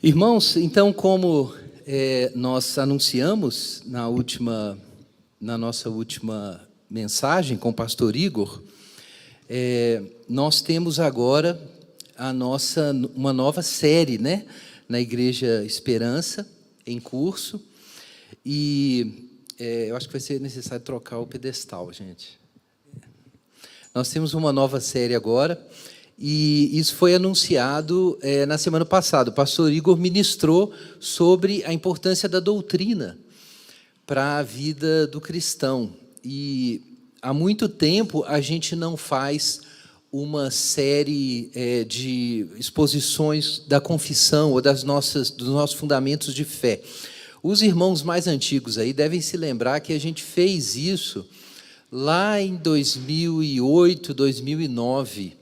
Irmãos, então, como nós anunciamos na nossa última mensagem com o pastor Igor, nós temos agora uma nova série, né, na Igreja Esperança, em curso, e eu acho que vai ser necessário trocar o pedestal, gente. Nós temos uma nova série agora, e isso foi anunciado na semana passada. O pastor Igor ministrou sobre a importância da doutrina para a vida do cristão. E há muito tempo a gente não faz uma série de exposições da confissão ou dos nossos fundamentos de fé. Os irmãos mais antigos aí devem se lembrar que a gente fez isso lá em 2008, 2009.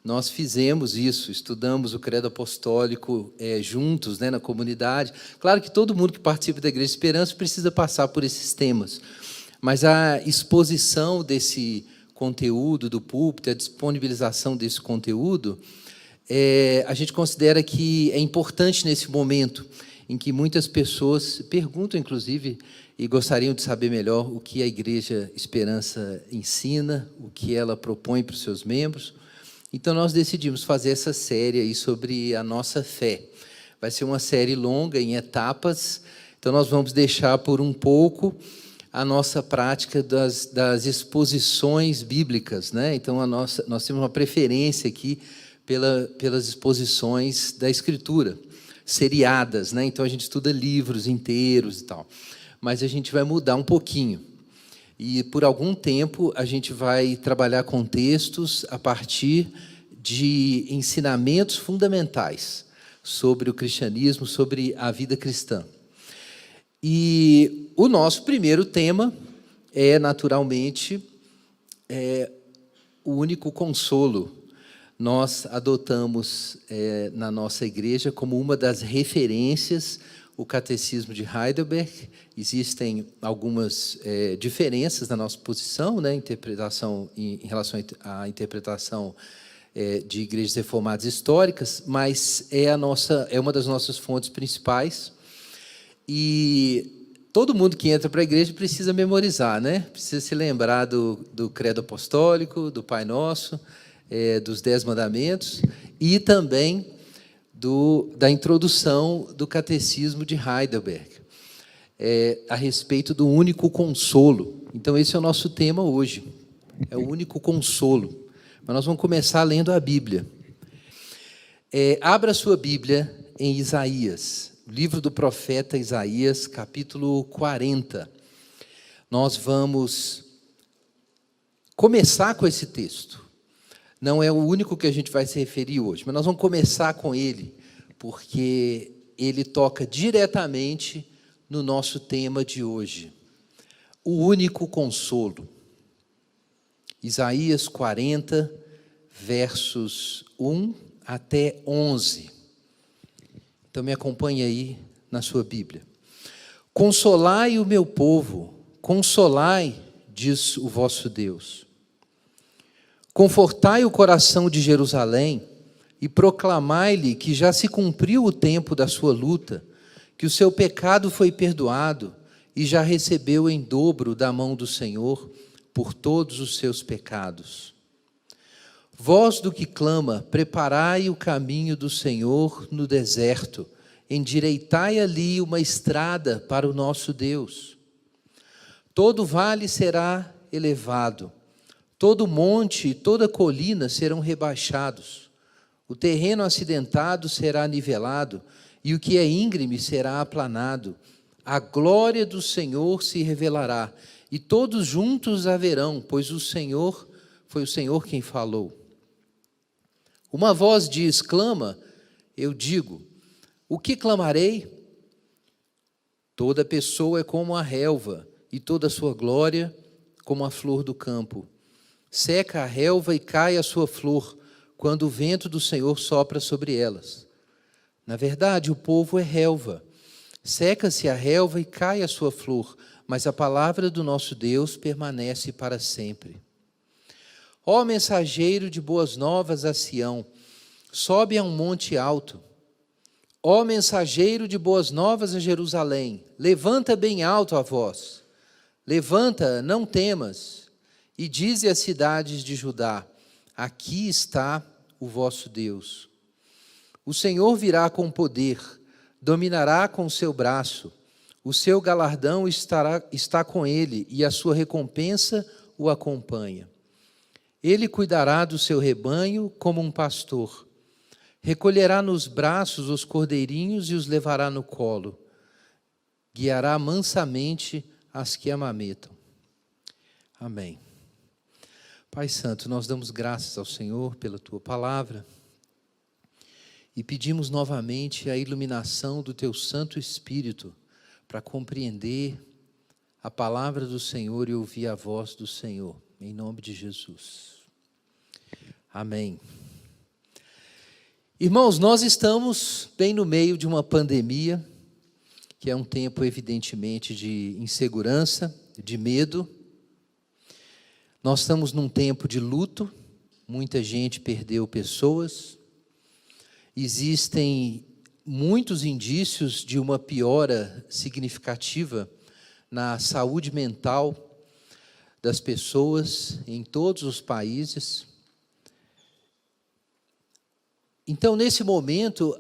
Nós fizemos isso, estudamos o Credo Apostólico juntos, né, na comunidade. Claro que todo mundo que participa da Igreja Esperança precisa passar por esses temas, mas a exposição desse conteúdo do púlpito, a disponibilização desse conteúdo, a gente considera que é importante nesse momento em que muitas pessoas perguntam, inclusive, e gostariam de saber melhor o que a Igreja Esperança ensina, o que ela propõe para os seus membros. Então, nós decidimos fazer essa série aí sobre a nossa fé. Vai ser uma série longa, em etapas, então nós vamos deixar por um pouco a nossa prática das exposições bíblicas, né? Então, nós temos uma preferência aqui pelas exposições da Escritura, seriadas, né? Então, a gente estuda livros inteiros e tal, mas a gente vai mudar um pouquinho. E, por algum tempo, a gente vai trabalhar com textos a partir de ensinamentos fundamentais sobre o cristianismo, sobre a vida cristã. E o nosso primeiro tema é, naturalmente, o único consolo. Nós adotamos na nossa igreja como uma das referências o Catecismo de Heidelberg. Existem algumas diferenças na nossa posição, né, interpretação em relação à interpretação de igrejas reformadas históricas, mas é uma das nossas fontes principais. E todo mundo que entra para a igreja precisa memorizar, né? Precisa se lembrar do Credo Apostólico, do Pai Nosso, dos 10 Mandamentos e também da introdução do Catecismo de Heidelberg, a respeito do único consolo. Então, esse é o nosso tema hoje, é o único consolo. Mas nós vamos começar lendo a Bíblia. Abra a sua Bíblia em Isaías, livro do profeta Isaías, capítulo 40. Nós vamos começar com esse texto. Não é o único que a gente vai se referir hoje, mas nós vamos começar com ele, porque ele toca diretamente no nosso tema de hoje. O único consolo. Isaías 40, versos 1 até 11. Então, me acompanhe aí na sua Bíblia. Consolai o meu povo, consolai, diz o vosso Deus. Confortai o coração de Jerusalém e proclamai-lhe que já se cumpriu o tempo da sua luta, que o seu pecado foi perdoado e já recebeu em dobro da mão do Senhor por todos os seus pecados. Voz do que clama, preparai o caminho do Senhor no deserto, endireitai ali uma estrada para o nosso Deus. Todo vale será elevado, todo monte e toda colina serão rebaixados. O terreno acidentado será nivelado, e o que é íngreme será aplanado. A glória do Senhor se revelará, e todos juntos a verão, pois foi o Senhor quem falou. Uma voz diz, clama, eu digo, o que clamarei? Toda pessoa é como a relva, e toda a sua glória como a flor do campo. Seca a relva e cai a sua flor, quando o vento do Senhor sopra sobre elas. Na verdade, o povo é relva. Seca-se a relva e cai a sua flor, mas a palavra do nosso Deus permanece para sempre. Ó mensageiro de boas novas a Sião, sobe a um monte alto. Ó mensageiro de boas novas a Jerusalém, levanta bem alto a voz, levanta, não temas, e dize às cidades de Judá: aqui está o vosso Deus. O Senhor virá com poder, dominará com o seu braço, o seu galardão está com ele, e a sua recompensa o acompanha. Ele cuidará do seu rebanho como um pastor. Recolherá nos braços os cordeirinhos e os levará no colo. Guiará mansamente as que amamentam. Amém. Pai Santo, nós damos graças ao Senhor pela Tua palavra e pedimos novamente a iluminação do Teu Santo Espírito para compreender a palavra do Senhor e ouvir a voz do Senhor, em nome de Jesus. Amém. Irmãos, nós estamos bem no meio de uma pandemia, que é um tempo, evidentemente, de insegurança, de medo. Nós estamos num tempo de luto, muita gente perdeu pessoas. Existem muitos indícios de uma piora significativa na saúde mental das pessoas em todos os países. Então, nesse momento,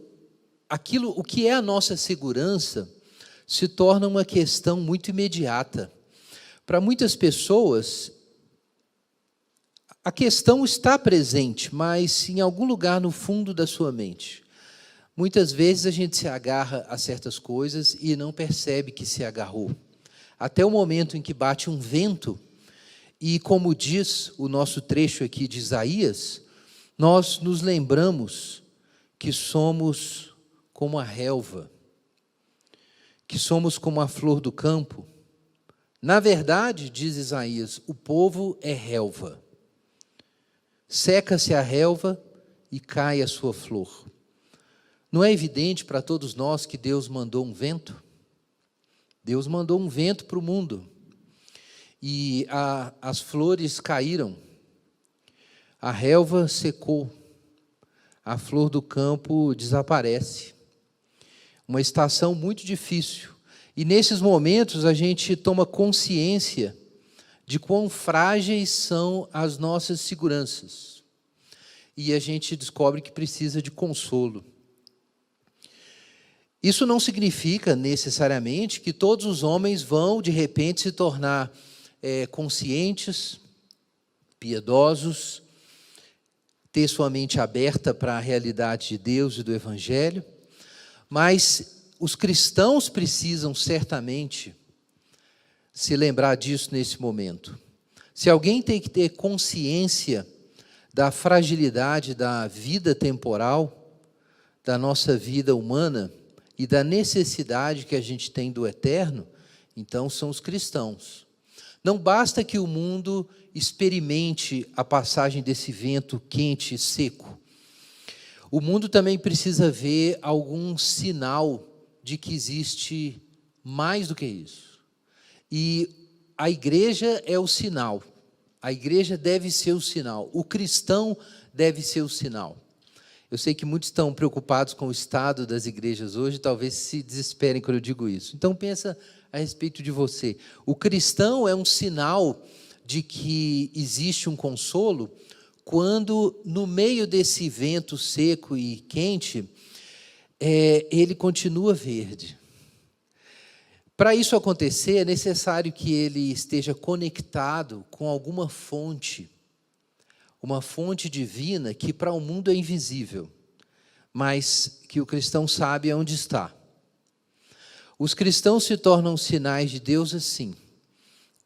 o que é a nossa segurança se torna uma questão muito imediata. Para muitas pessoas, a questão está presente, mas em algum lugar no fundo da sua mente. Muitas vezes a gente se agarra a certas coisas e não percebe que se agarrou. Até o momento em que bate um vento, e como diz o nosso trecho aqui de Isaías, nós nos lembramos que somos como a relva, que somos como a flor do campo. Na verdade, diz Isaías, o povo é relva. Seca-se a relva e cai a sua flor. Não é evidente para todos nós que Deus mandou um vento? Deus mandou um vento para o mundo. E as flores caíram. A relva secou, a flor do campo desaparece. Uma estação muito difícil. E nesses momentos a gente toma consciência de quão frágeis são as nossas seguranças. E a gente descobre que precisa de consolo. Isso não significa necessariamente que todos os homens vão, de repente, se tornar conscientes, piedosos, ter sua mente aberta para a realidade de Deus e do Evangelho, mas os cristãos precisam certamente se lembrar disso nesse momento. Se alguém tem que ter consciência da fragilidade da vida temporal, da nossa vida humana e da necessidade que a gente tem do eterno, então são os cristãos. Não basta que o mundo experimente a passagem desse vento quente e seco. O mundo também precisa ver algum sinal de que existe mais do que isso. E a igreja é o sinal. A igreja deve ser o sinal. O cristão deve ser o sinal. Eu sei que muitos estão preocupados com o estado das igrejas hoje, talvez se desesperem quando eu digo isso. Então pensa a respeito de você. O cristão é um sinal de que existe um consolo quando, no meio desse vento seco e quente, ele continua verde. Para isso acontecer, é necessário que ele esteja conectado com alguma fonte, uma fonte divina que para o mundo é invisível, mas que o cristão sabe onde está. Os cristãos se tornam sinais de Deus assim,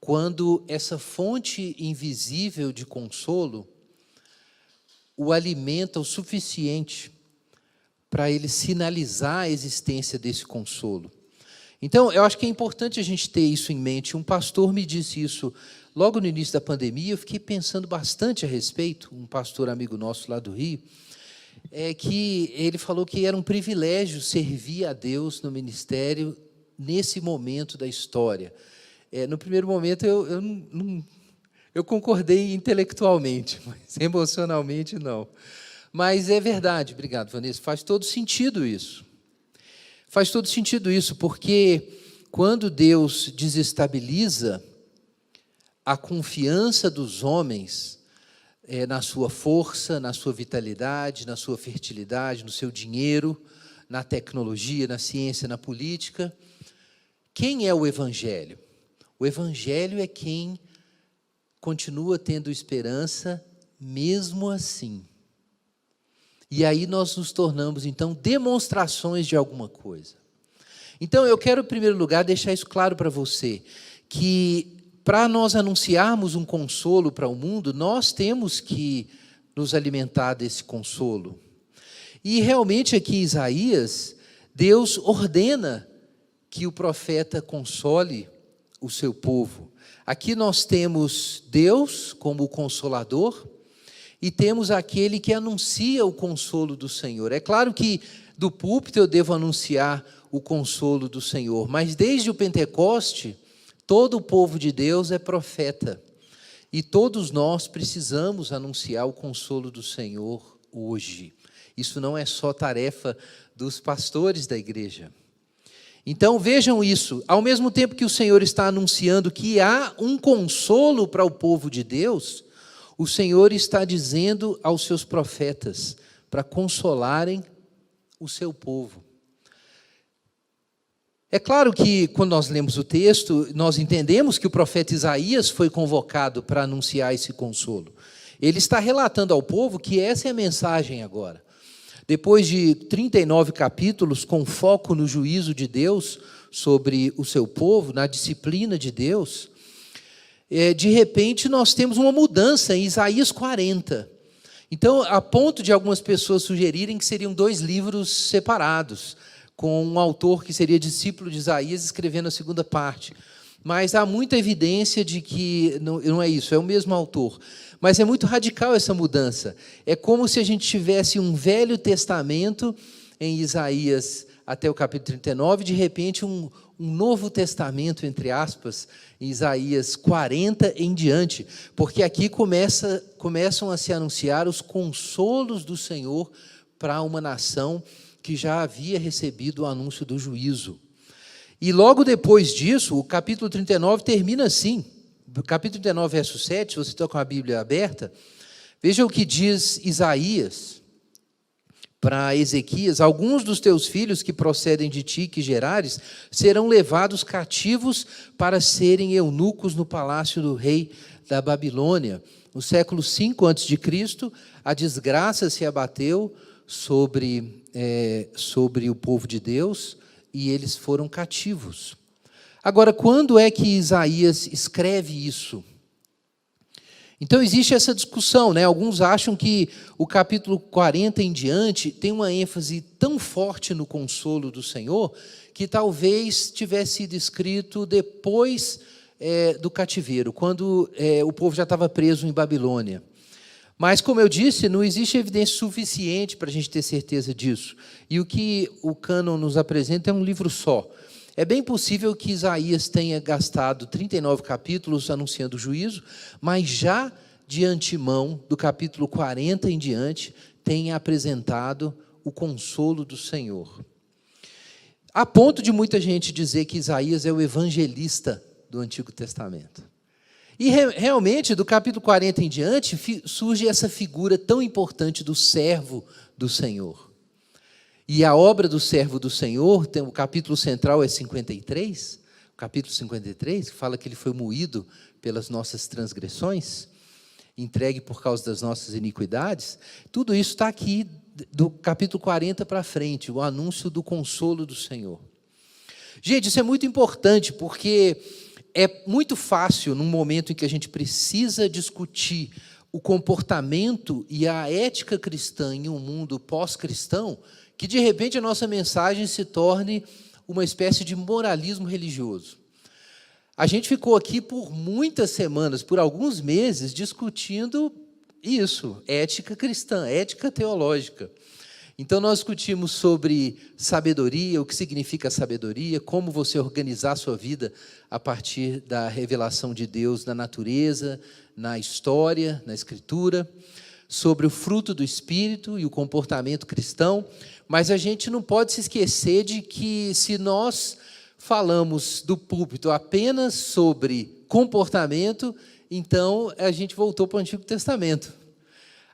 quando essa fonte invisível de consolo o alimenta o suficiente para ele sinalizar a existência desse consolo. Então, eu acho que é importante a gente ter isso em mente. Um pastor me disse isso logo no início da pandemia, eu fiquei pensando bastante a respeito, um pastor amigo nosso lá do Rio, que ele falou que era um privilégio servir a Deus no ministério nesse momento da história. No primeiro momento eu concordei intelectualmente, mas emocionalmente não. Mas é verdade, obrigado, Vanessa, faz todo sentido isso. Faz todo sentido isso, porque quando Deus desestabiliza a confiança dos homens na sua força, na sua vitalidade, na sua fertilidade, no seu dinheiro, na tecnologia, na ciência, na política, quem é o Evangelho? O Evangelho é quem continua tendo esperança mesmo assim. E aí nós nos tornamos, então, demonstrações de alguma coisa. Então, eu quero, em primeiro lugar, deixar isso claro para você, que para nós anunciarmos um consolo para o mundo, nós temos que nos alimentar desse consolo. E realmente aqui em Isaías, Deus ordena que o profeta console o seu povo. Aqui nós temos Deus como o consolador e temos aquele que anuncia o consolo do Senhor. É claro que do púlpito eu devo anunciar o consolo do Senhor, mas desde o Pentecoste, todo o povo de Deus é profeta. E todos nós precisamos anunciar o consolo do Senhor hoje. Isso não é só tarefa dos pastores da igreja. Então vejam isso, ao mesmo tempo que o Senhor está anunciando que há um consolo para o povo de Deus, o Senhor está dizendo aos seus profetas para consolarem o seu povo. É claro que quando nós lemos o texto, nós entendemos que o profeta Isaías foi convocado para anunciar esse consolo. Ele está relatando ao povo que essa é a mensagem agora. Depois de 39 capítulos com foco no juízo de Deus sobre o seu povo, na disciplina de Deus, de repente nós temos uma mudança em Isaías 40. Então, a ponto de algumas pessoas sugerirem que seriam 2 livros separados, com um autor que seria discípulo de Isaías escrevendo a segunda parte. Mas há muita evidência de que não é isso, é o mesmo autor. Mas é muito radical essa mudança. É como se a gente tivesse um Velho Testamento em Isaías até o capítulo 39, de repente um Novo Testamento, entre aspas, em Isaías 40 em diante. Porque aqui começam a se anunciar os consolos do Senhor para uma nação que já havia recebido o anúncio do juízo. E logo depois disso, o capítulo 39 termina assim. Capítulo 39, verso 7, se você está com a Bíblia aberta, veja o que diz Isaías para Ezequias: alguns dos teus filhos que procedem de ti, que gerares, serão levados cativos para serem eunucos no palácio do rei da Babilônia. No século 5 a.C., a desgraça se abateu sobre o povo de Deus e eles foram cativos. Agora, quando é que Isaías escreve isso? Então existe essa discussão, né? Alguns acham que o capítulo 40 em diante tem uma ênfase tão forte no consolo do Senhor que talvez tivesse sido escrito depois do cativeiro, quando o povo já estava preso em Babilônia. Mas, como eu disse, não existe evidência suficiente para a gente ter certeza disso. E o que o cânon nos apresenta é um livro só. É bem possível que Isaías tenha gastado 39 capítulos anunciando o juízo, mas já de antemão, do capítulo 40 em diante, tenha apresentado o consolo do Senhor. A ponto de muita gente dizer que Isaías é o evangelista do Antigo Testamento. E realmente, do capítulo 40 em diante, surge essa figura tão importante do servo do Senhor. E a obra do servo do Senhor, o capítulo central é 53, o capítulo 53, que fala que ele foi moído pelas nossas transgressões, entregue por causa das nossas iniquidades. Tudo isso está aqui, do capítulo 40 para frente, o anúncio do consolo do Senhor. Gente, isso é muito importante, porque é muito fácil, num momento em que a gente precisa discutir o comportamento e a ética cristã em um mundo pós-cristão, que de repente a nossa mensagem se torne uma espécie de moralismo religioso. A gente ficou aqui por muitas semanas, por alguns meses, discutindo isso, ética cristã, ética teológica. Então nós discutimos sobre sabedoria, o que significa sabedoria, como você organizar a sua vida a partir da revelação de Deus na natureza, na história, na Escritura. sobre o fruto do Espírito e o comportamento cristão, mas a gente não pode se esquecer de que se nós falamos do púlpito apenas sobre comportamento, então a gente voltou para o Antigo Testamento.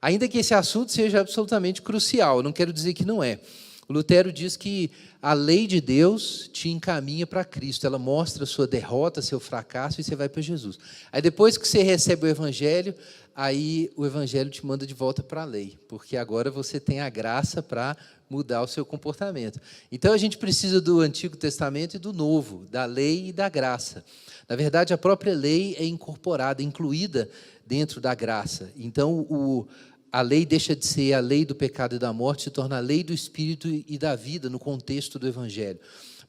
Ainda que esse assunto seja absolutamente crucial, não quero dizer que não é. O Lutero diz que a lei de Deus te encaminha para Cristo, ela mostra a sua derrota, seu fracasso, e você vai para Jesus. Aí depois que você recebe o Evangelho, aí o Evangelho te manda de volta para a lei, porque agora você tem a graça para mudar o seu comportamento. Então a gente precisa do Antigo Testamento e do Novo, da lei e da graça. Na verdade, a própria lei é incorporada, incluída dentro da graça. Então a lei deixa de ser a lei do pecado e da morte, se torna a lei do Espírito e da vida, no contexto do Evangelho.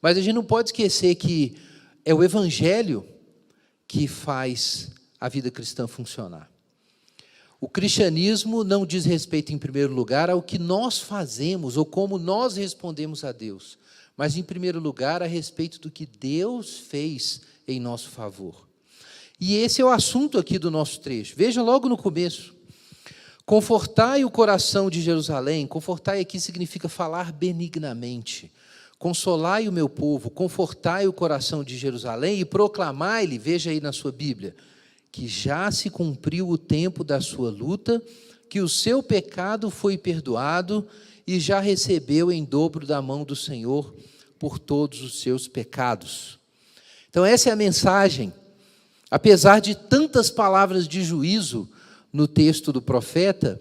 Mas a gente não pode esquecer que é o Evangelho que faz a vida cristã funcionar. O cristianismo não diz respeito, em primeiro lugar, ao que nós fazemos ou como nós respondemos a Deus, mas, em primeiro lugar, a respeito do que Deus fez em nosso favor. E esse é o assunto aqui do nosso trecho. Veja logo no começo. Confortai o coração de Jerusalém. Confortai aqui significa falar benignamente. Consolai o meu povo, confortai o coração de Jerusalém e proclamai-lhe, veja aí na sua Bíblia, que já se cumpriu o tempo da sua luta, que o seu pecado foi perdoado e já recebeu em dobro da mão do Senhor por todos os seus pecados. Então essa é a mensagem. Apesar de tantas palavras de juízo no texto do profeta,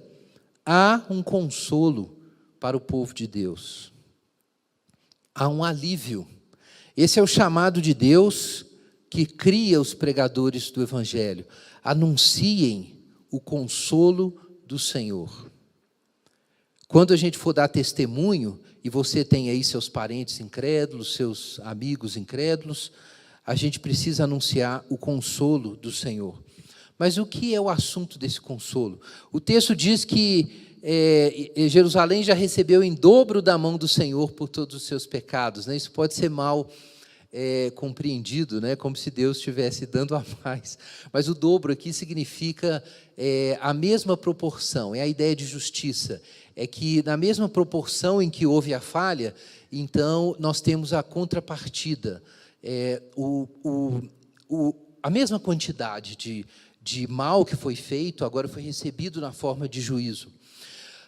há um consolo para o povo de Deus. Há um alívio. Esse é o chamado de Deus que cria os pregadores do Evangelho. Anunciem o consolo do Senhor. Quando a gente for dar testemunho, e você tem aí seus parentes incrédulos, seus amigos incrédulos, a gente precisa anunciar o consolo do Senhor. Mas o que é o assunto desse consolo? O texto diz que Jerusalém já recebeu em dobro da mão do Senhor por todos os seus pecados, né? Isso pode ser mal compreendido, né? Como se Deus estivesse dando a mais. Mas o dobro aqui significa a mesma proporção, é a ideia de justiça. É que na mesma proporção em que houve a falha, então nós temos a contrapartida, a mesma quantidade de mal que foi feito, agora foi recebido na forma de juízo.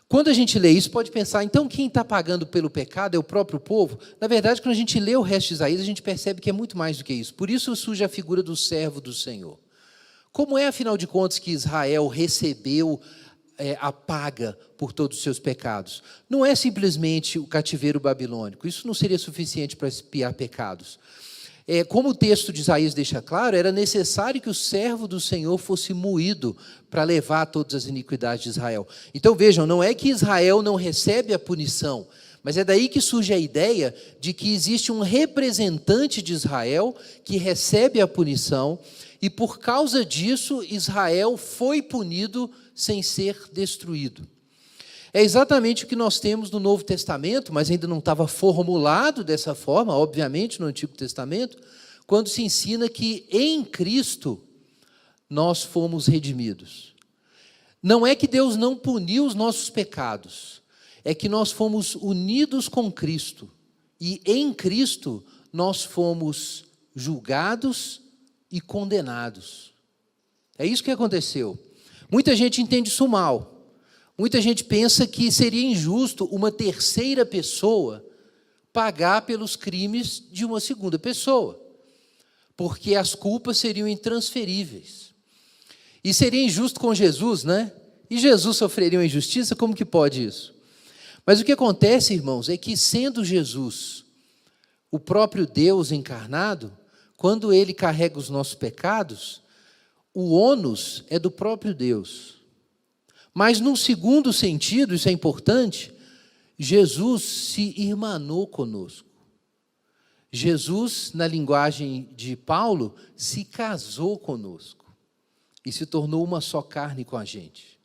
Quando a gente lê isso, pode pensar, então quem está pagando pelo pecado é o próprio povo? Na verdade, quando a gente lê o resto de Isaías, a gente percebe que é muito mais do que isso. Por isso surge a figura do servo do Senhor. Como é, afinal de contas, que Israel recebeu a paga por todos os seus pecados? Não é simplesmente o cativeiro babilônico, isso não seria suficiente para expiar pecados. Como o texto de Isaías deixa claro, era necessário que o servo do Senhor fosse moído para levar todas as iniquidades de Israel. Então vejam, não é que Israel não recebe a punição, mas é daí que surge a ideia de que existe um representante de Israel que recebe a punição, e por causa disso Israel foi punido sem ser destruído. É exatamente o que nós temos no Novo Testamento, mas ainda não estava formulado dessa forma, obviamente, no Antigo Testamento, quando se ensina que em Cristo nós fomos redimidos. Não é que Deus não puniu os nossos pecados, é que nós fomos unidos com Cristo, e em Cristo nós fomos julgados e condenados. É isso que aconteceu. Muita gente entende isso mal. Muita gente pensa que seria injusto uma terceira pessoa pagar pelos crimes de uma segunda pessoa, porque as culpas seriam intransferíveis. E seria injusto com Jesus, né? E Jesus sofreria uma injustiça? Como que pode isso? Mas o que acontece, irmãos, é que sendo Jesus o próprio Deus encarnado, quando Ele carrega os nossos pecados, o ônus é do próprio Deus. Mas, num segundo sentido, isso é importante, Jesus se irmanou conosco. Jesus, na linguagem de Paulo, se casou conosco e se tornou uma só carne com a gente.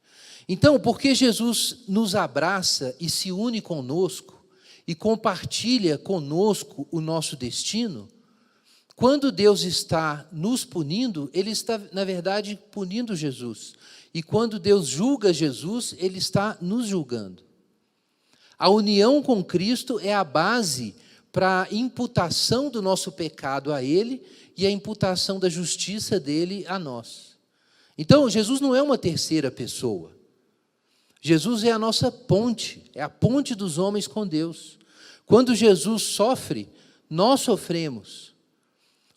Então, porque Jesus nos abraça e se une conosco e compartilha conosco o nosso destino, quando Deus está nos punindo, Ele está, na verdade, punindo Jesus. E quando Deus julga Jesus, Ele está nos julgando. A união com Cristo é a base para a imputação do nosso pecado a Ele e a imputação da justiça dele a nós. Então, Jesus não é uma terceira pessoa. Jesus é a nossa ponte, é a ponte dos homens com Deus. Quando Jesus sofre, nós sofremos.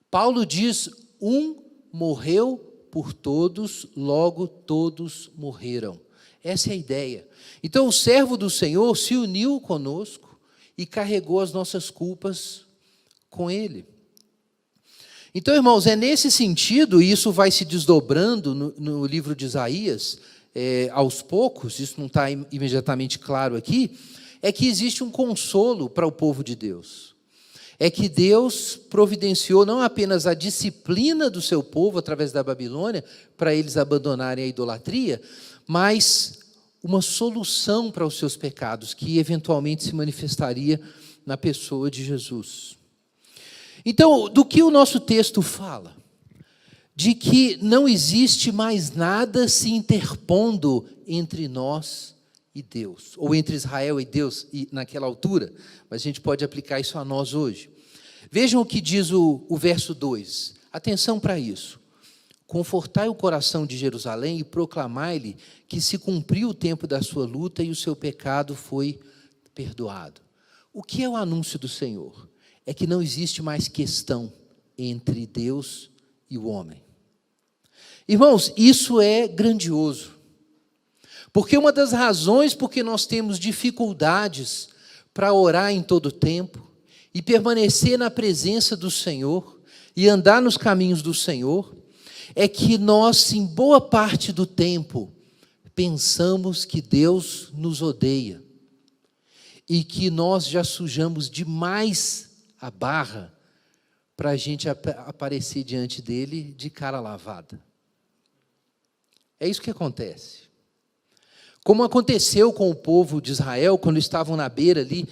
Paulo diz, um morreu por todos, logo todos morreram. Essa é a ideia. Então, o servo do Senhor se uniu conosco e carregou as nossas culpas com Ele. Então, irmãos, é nesse sentido, e isso vai se desdobrando no livro de Isaías, aos poucos, isso não está imediatamente claro aqui, é que existe um consolo para o povo de Deus. É que Deus providenciou não apenas a disciplina do seu povo através da Babilônia, para eles abandonarem a idolatria, mas uma solução para os seus pecados, que eventualmente se manifestaria na pessoa de Jesus. Então, do que o nosso texto fala? De que não existe mais nada se interpondo entre nós e Deus, ou entre Israel e Deus naquela altura, mas a gente pode aplicar isso a nós hoje. Vejam o que diz o verso 2, atenção para isso. Confortai o coração de Jerusalém e proclamai-lhe que se cumpriu o tempo da sua luta e o seu pecado foi perdoado. O que é o anúncio do Senhor? É que não existe mais questão entre Deus e o homem. Irmãos, isso é grandioso. Porque uma das razões por que nós temos dificuldades para orar em todo tempo e permanecer na presença do Senhor e andar nos caminhos do Senhor, é que nós, em boa parte do tempo, pensamos que Deus nos odeia e que nós já sujamos demais a barra para a gente aparecer diante dele de cara lavada. É isso que acontece. Como aconteceu com o povo de Israel, quando estavam na beira ali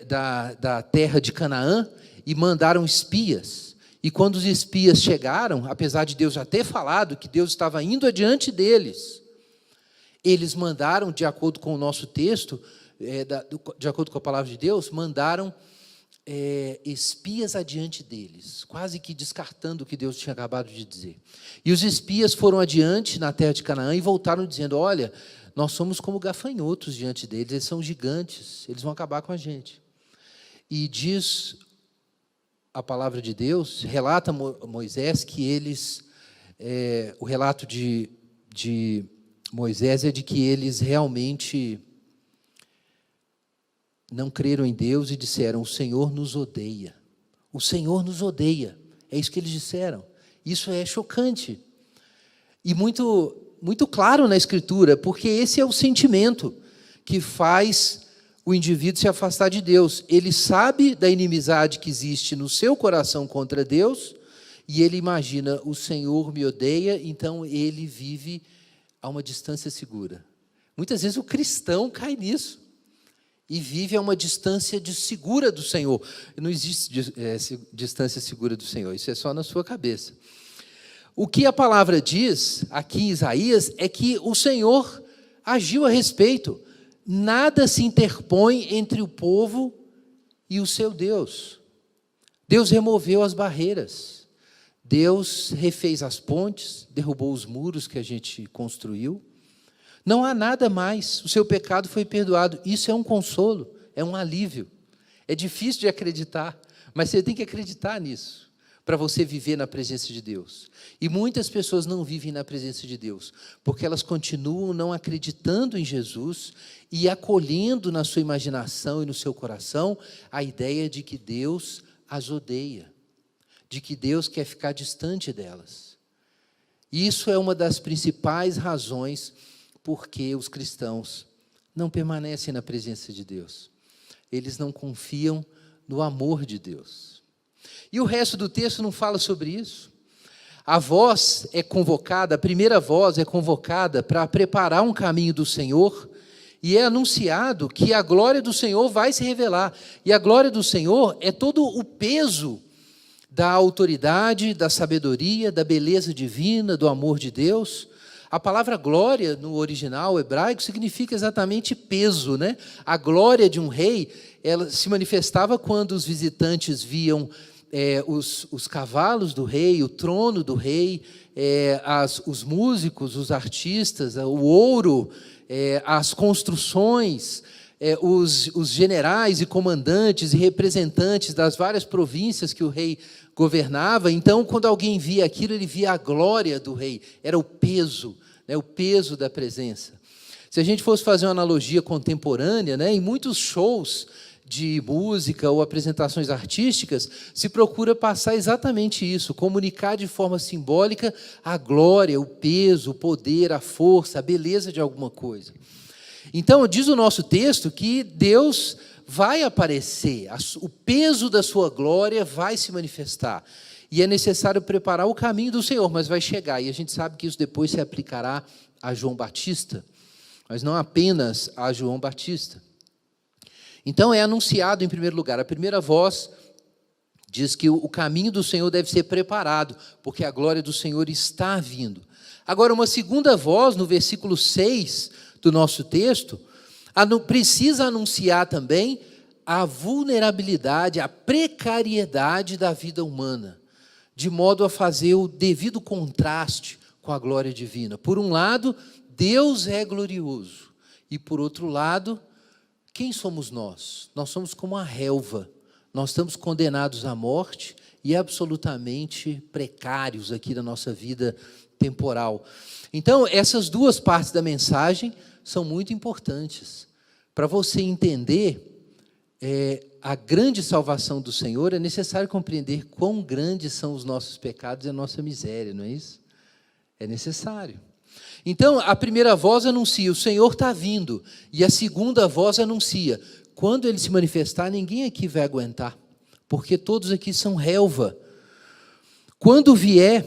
da terra de Canaã, e mandaram espias. E quando os espias chegaram, apesar de Deus já ter falado que Deus estava indo adiante deles, eles mandaram, de acordo com o nosso texto, de acordo com a palavra de Deus, mandaram espias adiante deles, quase que descartando o que Deus tinha acabado de dizer. E os espias foram adiante na terra de Canaã e voltaram dizendo, olha, nós somos como gafanhotos diante deles, eles são gigantes, eles vão acabar com a gente. E diz a palavra de Deus, relata Moisés que eles, o relato de Moisés é de que eles realmente não creram em Deus e disseram, o Senhor nos odeia. O Senhor nos odeia. É isso que eles disseram. Isso é chocante. E muito, muito claro na Escritura, porque esse é o sentimento que faz o indivíduo se afastar de Deus. Ele sabe da inimizade que existe no seu coração contra Deus, e ele imagina, o Senhor me odeia, então ele vive a uma distância segura. Muitas vezes o cristão cai nisso. E vive a uma distância segura do Senhor. Não existe distância segura do Senhor, isso é só na sua cabeça. O que a palavra diz, aqui em Isaías, é que o Senhor agiu a respeito. Nada se interpõe entre o povo e o seu Deus. Deus removeu as barreiras. Deus refez as pontes, derrubou os muros que a gente construiu. Não há nada mais, o seu pecado foi perdoado. Isso é um consolo, é um alívio. É difícil de acreditar, mas você tem que acreditar nisso, para você viver na presença de Deus. E muitas pessoas não vivem na presença de Deus, porque elas continuam não acreditando em Jesus e acolhendo na sua imaginação e no seu coração a ideia de que Deus as odeia, de que Deus quer ficar distante delas. E isso é uma das principais razões porque os cristãos não permanecem na presença de Deus. Eles não confiam no amor de Deus. E o resto do texto não fala sobre isso. A voz é convocada, a primeira voz é convocada para preparar um caminho do Senhor, e é anunciado que a glória do Senhor vai se revelar. E a glória do Senhor é todo o peso da autoridade, da sabedoria, da beleza divina, do amor de Deus, A palavra glória, no original hebraico, significa exatamente peso, né? A glória de um rei, ela se manifestava quando os visitantes viam os cavalos do rei, o trono do rei, os músicos, os artistas, o ouro, as construções, os generais e comandantes e representantes das várias províncias que o rei governava. Então, quando alguém via aquilo, ele via a glória do rei, era o peso, né, o peso da presença. Se a gente fosse fazer uma analogia contemporânea, né, em muitos shows de música ou apresentações artísticas, se procura passar exatamente isso, comunicar de forma simbólica a glória, o peso, o poder, a força, a beleza de alguma coisa. Então, diz o nosso texto que Deus vai aparecer, o peso da sua glória vai se manifestar. E é necessário preparar o caminho do Senhor, mas vai chegar. E a gente sabe que isso depois se aplicará a João Batista, mas não apenas a João Batista. Então, é anunciado, em primeiro lugar, a primeira voz diz que o caminho do Senhor deve ser preparado, porque a glória do Senhor está vindo. Agora, uma segunda voz, no versículo 6 do nosso texto, precisa anunciar também a vulnerabilidade, a precariedade da vida humana, de modo a fazer o devido contraste com a glória divina. Por um lado, Deus é glorioso, e por outro lado, quem somos nós? Nós somos como a relva, nós estamos condenados à morte e absolutamente precários aqui na nossa vida temporal. Então, essas duas partes da mensagem são muito importantes. Para você entender a grande salvação do Senhor, é necessário compreender quão grandes são os nossos pecados e a nossa miséria, não é isso? É necessário. Então, a primeira voz anuncia, o Senhor está vindo. E a segunda voz anuncia, quando Ele se manifestar, ninguém aqui vai aguentar, porque todos aqui são relva. Quando vier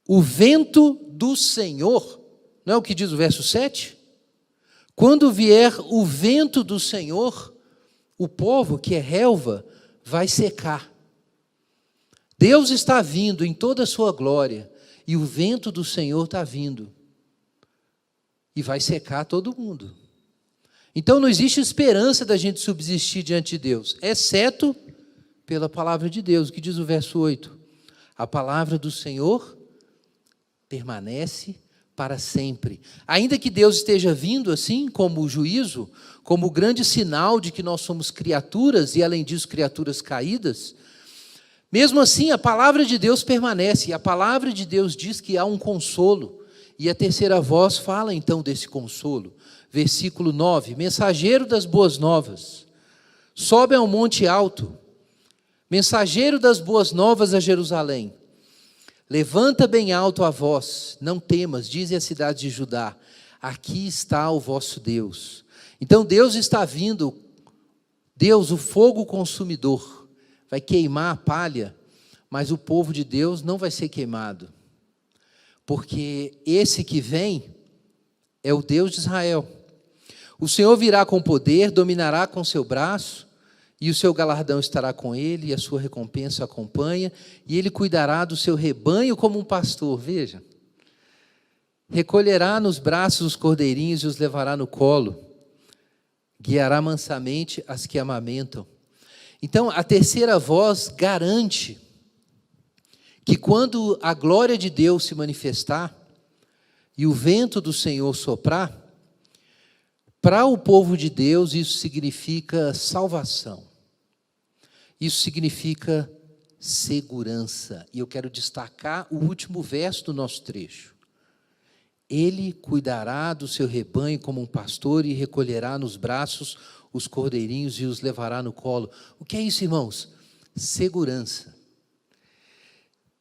o vento do Senhor, não é o que diz o verso 7? Quando vier o vento do Senhor, o povo que é relva vai secar. Deus está vindo em toda a sua glória, e o vento do Senhor está vindo, e vai secar todo mundo. Então não existe esperança da gente subsistir diante de Deus, exceto pela palavra de Deus, que diz o verso 8, a palavra do Senhor permanece para sempre. Ainda que Deus esteja vindo assim, como o juízo, como o grande sinal de que nós somos criaturas, e além disso, criaturas caídas, mesmo assim, a palavra de Deus permanece, e a palavra de Deus diz que há um consolo, e a terceira voz fala então desse consolo. Versículo 9, mensageiro das boas novas, sobe ao monte alto, mensageiro das boas novas a Jerusalém, levanta bem alto a voz, não temas, dize a cidade de Judá, aqui está o vosso Deus. Então Deus está vindo, Deus, o fogo consumidor, vai queimar a palha, mas o povo de Deus não vai ser queimado, porque esse que vem é o Deus de Israel. O Senhor virá com poder, dominará com seu braço, e o seu galardão estará com ele, e a sua recompensa o acompanha, e ele cuidará do seu rebanho como um pastor, veja. Recolherá nos braços os cordeirinhos e os levará no colo, guiará mansamente as que amamentam. Então, a terceira voz garante que quando a glória de Deus se manifestar e o vento do Senhor soprar, para o povo de Deus isso significa salvação. Isso significa segurança. E eu quero destacar o último verso do nosso trecho. Ele cuidará do seu rebanho como um pastor e recolherá nos braços os cordeirinhos e os levará no colo. O que é isso, irmãos? Segurança.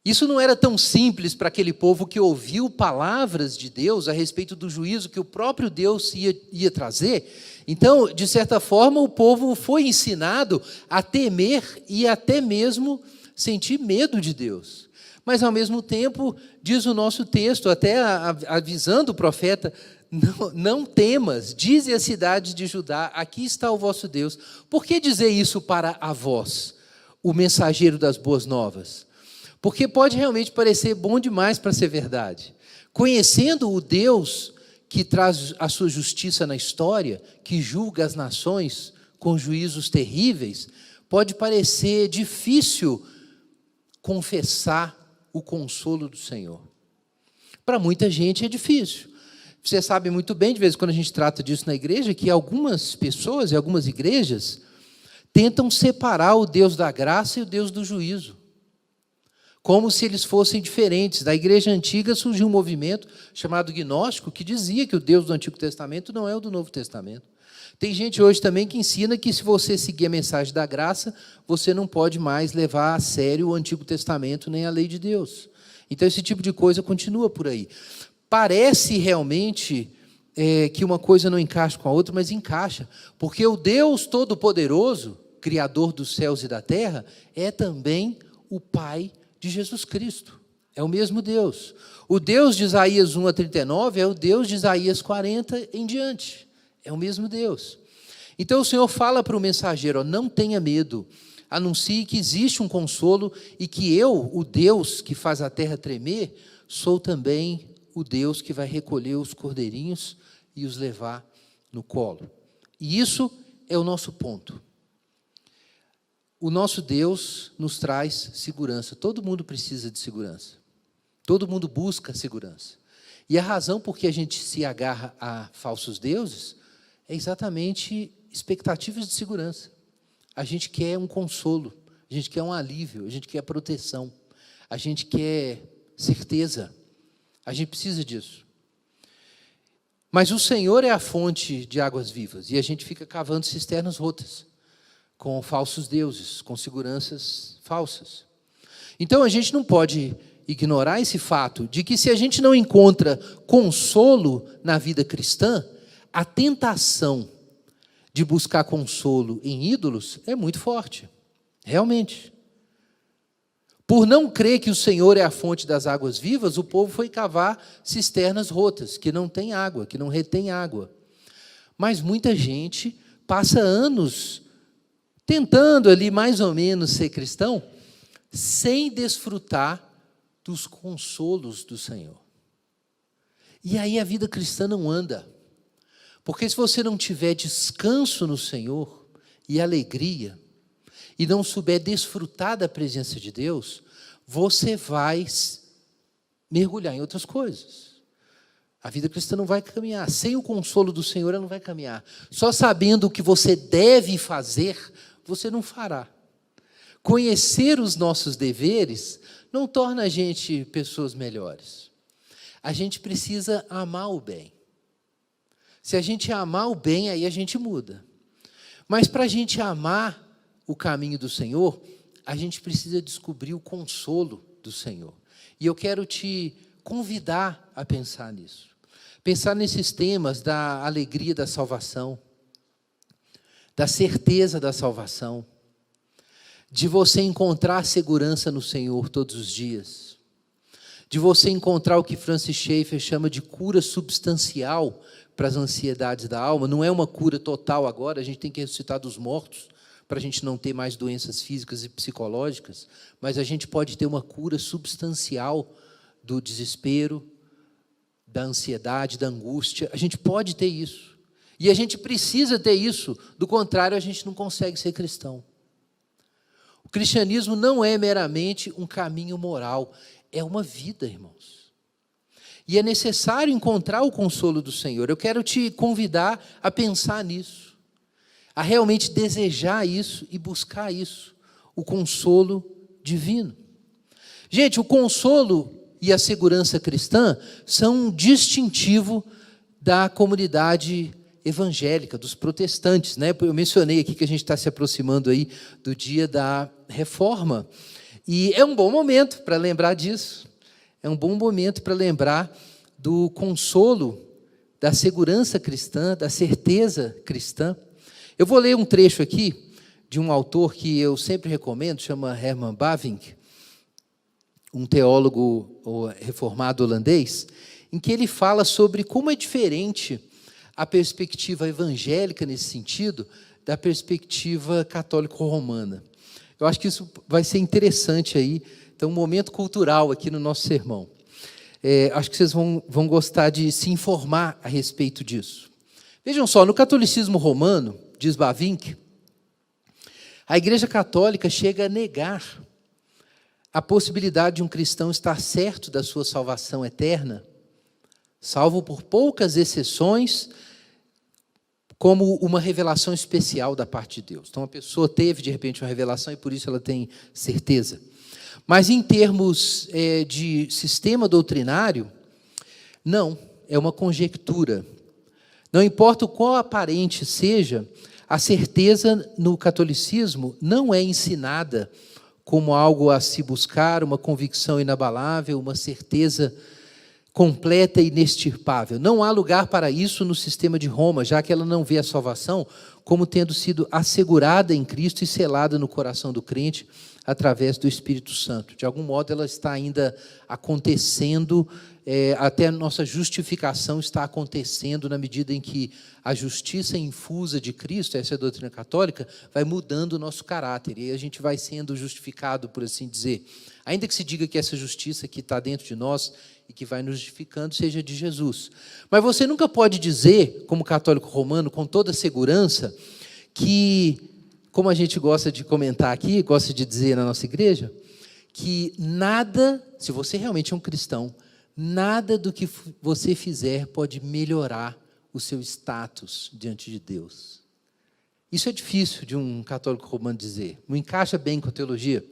Isso não era tão simples para aquele povo que ouviu palavras de Deus a respeito do juízo que o próprio Deus ia trazer. Então, de certa forma, o povo foi ensinado a temer e até mesmo sentir medo de Deus. Mas, ao mesmo tempo, diz o nosso texto, até avisando o profeta, não temas, dize a cidade de Judá, aqui está o vosso Deus. Por que dizer isso para a vós, o mensageiro das boas novas? Porque pode realmente parecer bom demais para ser verdade. Conhecendo o Deus que traz a sua justiça na história, que julga as nações com juízos terríveis, pode parecer difícil confessar o consolo do Senhor. Para muita gente é difícil. Você sabe muito bem, de vez em quando a gente trata disso na igreja, que algumas pessoas e algumas igrejas tentam separar o Deus da graça e o Deus do juízo, como se eles fossem diferentes. Da igreja antiga surgiu um movimento chamado gnóstico, que dizia que o Deus do Antigo Testamento não é o do Novo Testamento. Tem gente hoje também que ensina que se você seguir a mensagem da graça, você não pode mais levar a sério o Antigo Testamento nem a lei de Deus. Então esse tipo de coisa continua por aí. Parece realmente que uma coisa não encaixa com a outra, mas encaixa, porque o Deus Todo-Poderoso, Criador dos céus e da terra, é também o Pai de Jesus Cristo. É o mesmo Deus. O Deus de Isaías 1-39 é o Deus de Isaías 40 em diante. É o mesmo Deus. Então o Senhor fala para o mensageiro: não tenha medo, anuncie que existe um consolo e que eu, o Deus que faz a terra tremer, sou também o Deus que vai recolher os cordeirinhos e os levar no colo. E isso é o nosso ponto. O nosso Deus nos traz segurança. Todo mundo precisa de segurança. Todo mundo busca segurança. E a razão por que a gente se agarra a falsos deuses é exatamente expectativas de segurança. A gente quer um consolo, a gente quer um alívio, a gente quer proteção, a gente quer certeza. A gente precisa disso. Mas o Senhor é a fonte de águas vivas, e a gente fica cavando cisternas rotas, com falsos deuses, com seguranças falsas. Então a gente não pode ignorar esse fato de que, se a gente não encontra consolo na vida cristã, a tentação de buscar consolo em ídolos é muito forte, realmente. Por não crer que o Senhor é a fonte das águas vivas, o povo foi cavar cisternas rotas, que não tem água, que não retém água. Mas muita gente passa anos tentando ali mais ou menos ser cristão, sem desfrutar dos consolos do Senhor. E aí a vida cristã não anda. Porque se você não tiver descanso no Senhor e alegria, e não souber desfrutar da presença de Deus, você vai mergulhar em outras coisas. A vida cristã não vai caminhar. Sem o consolo do Senhor, ela não vai caminhar. Só sabendo o que você deve fazer, você não fará. Conhecer os nossos deveres não torna a gente pessoas melhores. A gente precisa amar o bem. Se a gente amar o bem, aí a gente muda. Mas para a gente amar o caminho do Senhor, a gente precisa descobrir o consolo do Senhor. E eu quero te convidar a pensar nisso. Pensar nesses temas da alegria da salvação, da certeza da salvação, de você encontrar segurança no Senhor todos os dias, de você encontrar o que Francis Schaeffer chama de cura substancial para as ansiedades da alma. Não é uma cura total agora, a gente tem que ressuscitar dos mortos, para a gente não ter mais doenças físicas e psicológicas, mas a gente pode ter uma cura substancial do desespero, da ansiedade, da angústia. A gente pode ter isso. E a gente precisa ter isso, do contrário, a gente não consegue ser cristão. O cristianismo não é meramente um caminho moral, é uma vida, irmãos. E é necessário encontrar o consolo do Senhor. Eu quero te convidar a pensar nisso, a realmente desejar isso e buscar isso, o consolo divino. Gente, o consolo e a segurança cristã são um distintivo da comunidade evangélica, dos protestantes, né? Eu mencionei aqui que a gente está se aproximando aí do dia da Reforma, e é um bom momento para lembrar disso, é um bom momento para lembrar do consolo, da segurança cristã, da certeza cristã. Eu vou ler um trecho aqui de um autor que eu sempre recomendo, chama Herman Bavinck, um teólogo reformado holandês, em que ele fala sobre como é diferente a perspectiva evangélica nesse sentido da perspectiva católico-romana. Eu acho que isso vai ser interessante aí, então um momento cultural aqui no nosso sermão. Acho que vocês vão gostar de se informar a respeito disso. Vejam só, no catolicismo romano, diz Bavinck, a Igreja Católica chega a negar a possibilidade de um cristão estar certo da sua salvação eterna, salvo por poucas exceções, como uma revelação especial da parte de Deus. Então, a pessoa teve, de repente, uma revelação e por isso ela tem certeza. Mas, em termos de sistema doutrinário, não, é uma conjectura. Não importa o qual aparente seja, a certeza no catolicismo não é ensinada como algo a se buscar, uma convicção inabalável, uma certeza completa e inextirpável. Não há lugar para isso no sistema de Roma, já que ela não vê a salvação como tendo sido assegurada em Cristo e selada no coração do crente através do Espírito Santo. De algum modo, ela está ainda acontecendo, até a nossa justificação está acontecendo na medida em que a justiça infusa de Cristo, essa é a doutrina católica, vai mudando o nosso caráter, e aí a gente vai sendo justificado, por assim dizer. Ainda que se diga que essa justiça que está dentro de nós e que vai nos justificando seja de Jesus. Mas você nunca pode dizer, como católico romano, com toda segurança, que, como a gente gosta de comentar aqui, gosta de dizer na nossa igreja, que nada, se você realmente é um cristão, nada do que você fizer pode melhorar o seu status diante de Deus. Isso é difícil de um católico romano dizer, não encaixa bem com a teologia.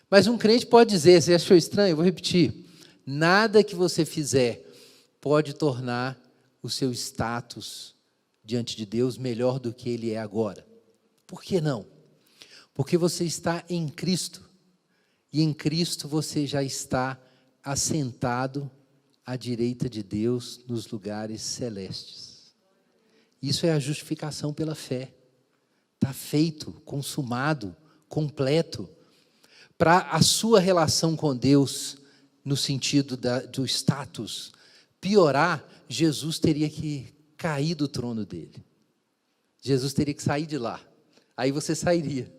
Mas um crente pode dizer, você achou estranho? Eu vou repetir. Nada que você fizer pode tornar o seu status diante de Deus melhor do que ele é agora. Por que não? Porque você está em Cristo. E em Cristo você já está assentado à direita de Deus nos lugares celestes. Isso é a justificação pela fé. Está feito, consumado, completo. Para a sua relação com Deus, no sentido do status, piorar, Jesus teria que cair do trono dele. Jesus teria que sair de lá. Aí você sairia.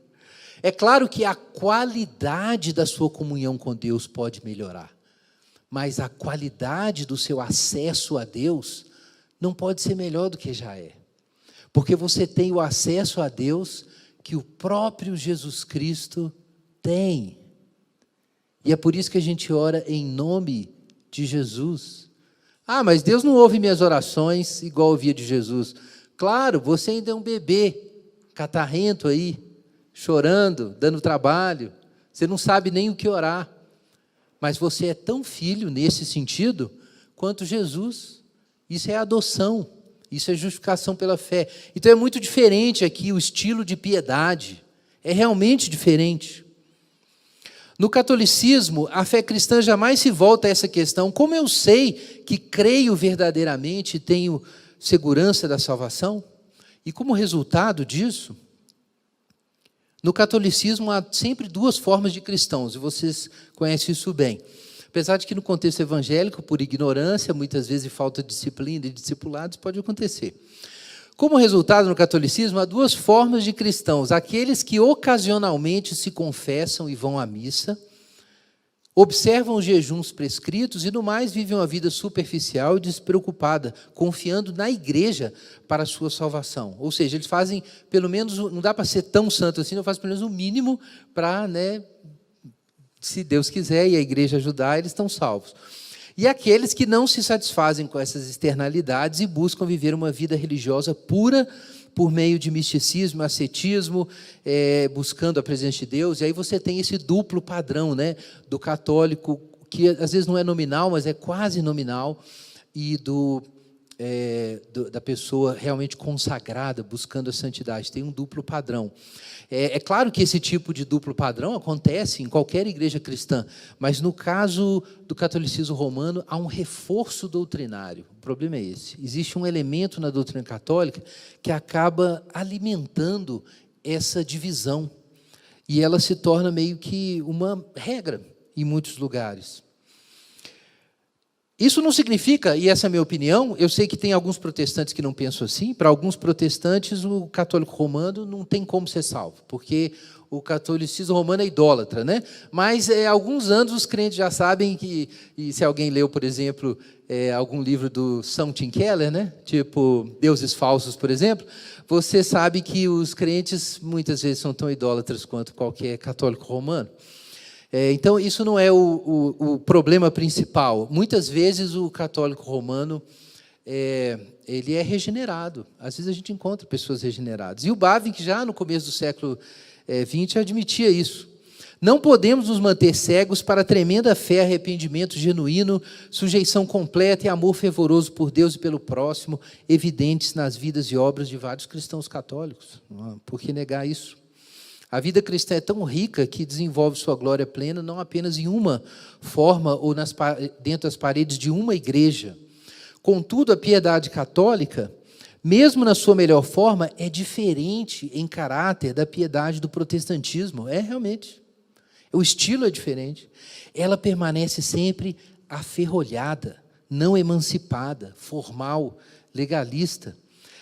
É claro que a qualidade da sua comunhão com Deus pode melhorar, mas a qualidade do seu acesso a Deus não pode ser melhor do que já é. Porque você tem o acesso a Deus que o próprio Jesus Cristo tem. E é por isso que a gente ora em nome de Jesus. Ah, mas Deus não ouve minhas orações igual ouvia de Jesus. Claro, você ainda é um bebê, catarrento aí, chorando, dando trabalho. Você não sabe nem o que orar. Mas você é tão filho nesse sentido quanto Jesus. Isso é adoção. Isso é justificação pela fé. Então é muito diferente aqui o estilo de piedade. É realmente diferente. No catolicismo, a fé cristã jamais se volta a essa questão. Como eu sei que creio verdadeiramente e tenho segurança da salvação? E como resultado disso, no catolicismo há sempre duas formas de cristãos, e vocês conhecem isso bem. Apesar de que no contexto evangélico, por ignorância, muitas vezes falta de disciplina e discipulados, pode acontecer. Como resultado, no catolicismo, há duas formas de cristãos. Aqueles que ocasionalmente se confessam e vão à missa, observam os jejuns prescritos e, no mais, vivem uma vida superficial e despreocupada, confiando na igreja para a sua salvação. Ou seja, eles fazem, pelo menos, não dá para ser tão santo assim, não fazem pelo menos o mínimo para, se Deus quiser e a igreja ajudar, eles estão salvos. E aqueles que não se satisfazem com essas externalidades e buscam viver uma vida religiosa pura por meio de misticismo, ascetismo, buscando a presença de Deus. E aí você tem esse duplo padrão, do católico, que às vezes não é nominal, mas é quase nominal, e da pessoa realmente consagrada, buscando a santidade. Tem um duplo padrão. É claro que esse tipo de duplo padrão acontece em qualquer igreja cristã, mas no caso do catolicismo romano, há um reforço doutrinário. O problema é esse. Existe um elemento na doutrina católica que acaba alimentando essa divisão, e ela se torna meio que uma regra em muitos lugares. Isso não significa, e essa é a minha opinião, eu sei que tem alguns protestantes que não pensam assim, para alguns protestantes o católico romano não tem como ser salvo, porque o catolicismo romano é idólatra, né? Mas há alguns anos os crentes já sabem que, e se alguém leu, por exemplo, algum livro do São Tim Keller, né? Tipo Deuses Falsos, por exemplo, você sabe que os crentes muitas vezes são tão idólatras quanto qualquer católico romano. Então, isso não é o problema principal. Muitas vezes o católico romano ele é regenerado. Às vezes a gente encontra pessoas regeneradas. E o Bavinck, já no começo do século XX, admitia isso. Não podemos nos manter cegos para a tremenda fé, arrependimento genuíno, sujeição completa e amor fervoroso por Deus e pelo próximo, evidentes nas vidas e obras de vários cristãos católicos. Por que negar isso? A vida cristã é tão rica que desenvolve sua glória plena não apenas em uma forma ou dentro das paredes de uma igreja. Contudo, a piedade católica, mesmo na sua melhor forma, é diferente em caráter da piedade do protestantismo. Realmente. O estilo é diferente. Ela permanece sempre aferrolhada, não emancipada, formal, legalista.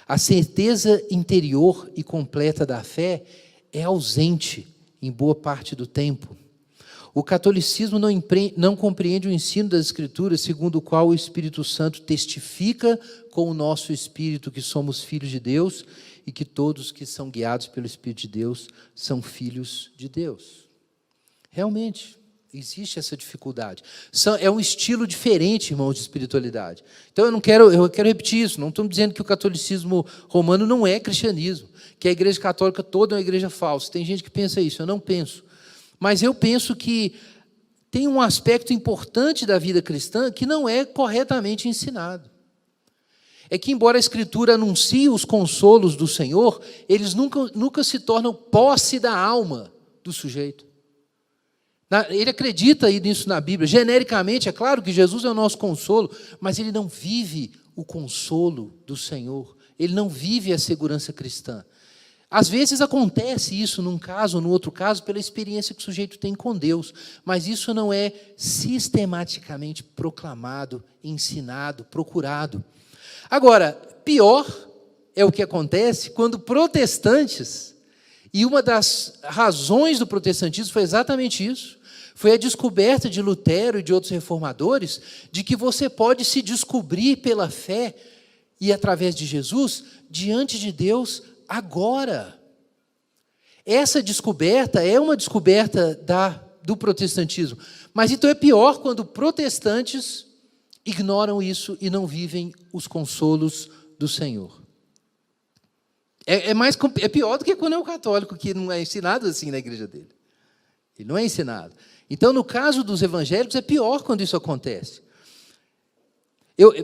A certeza interior e completa da fé é ausente em boa parte do tempo. O catolicismo não compreende o ensino das Escrituras, segundo o qual o Espírito Santo testifica com o nosso espírito que somos filhos de Deus e que todos que são guiados pelo Espírito de Deus são filhos de Deus. Realmente, existe essa dificuldade. É um estilo diferente, irmãos, de espiritualidade. Então, eu quero repetir isso. Não estou dizendo que o catolicismo romano não é cristianismo, que a igreja católica toda é uma igreja falsa. Tem gente que pensa isso, eu não penso. Mas eu penso que tem um aspecto importante da vida cristã que não é corretamente ensinado. É que, embora a Escritura anuncie os consolos do Senhor, eles nunca se tornam posse da alma do sujeito. Ele acredita nisso na Bíblia. Genericamente, é claro que Jesus é o nosso consolo, mas ele não vive o consolo do Senhor. Ele não vive a segurança cristã. Às vezes acontece isso num caso ou no outro caso pela experiência que o sujeito tem com Deus, mas isso não é sistematicamente proclamado, ensinado, procurado. Agora, pior é o que acontece quando protestantes, e uma das razões do protestantismo foi exatamente isso, foi a descoberta de Lutero e de outros reformadores de que você pode se descobrir pela fé e através de Jesus diante de Deus agora. Essa descoberta é uma descoberta do protestantismo. Mas então é pior quando protestantes ignoram isso e não vivem os consolos do Senhor. É pior do que quando é o católico, que não é ensinado assim na igreja dele. Ele não é ensinado. Então, no caso dos evangélicos, é pior quando isso acontece.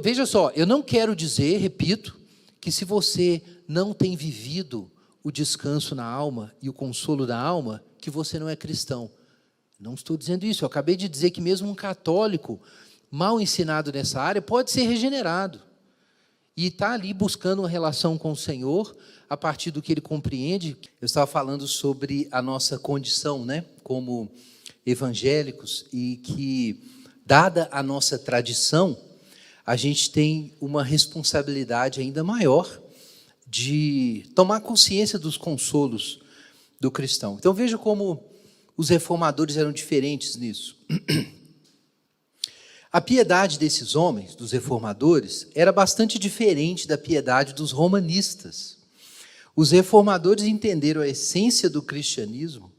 Veja só, eu não quero dizer, repito, que se você não tem vivido o descanso na alma e o consolo da alma, que você não é cristão. Não estou dizendo isso. Eu acabei de dizer que mesmo um católico mal ensinado nessa área pode ser regenerado. E está ali buscando uma relação com o Senhor a partir do que ele compreende. Eu estava falando sobre a nossa condição, né, como evangélicos, e que, dada a nossa tradição, a gente tem uma responsabilidade ainda maior de tomar consciência dos consolos do cristão. Então, veja como os reformadores eram diferentes nisso. A piedade desses homens, dos reformadores, era bastante diferente da piedade dos romanistas. Os reformadores entenderam a essência do cristianismo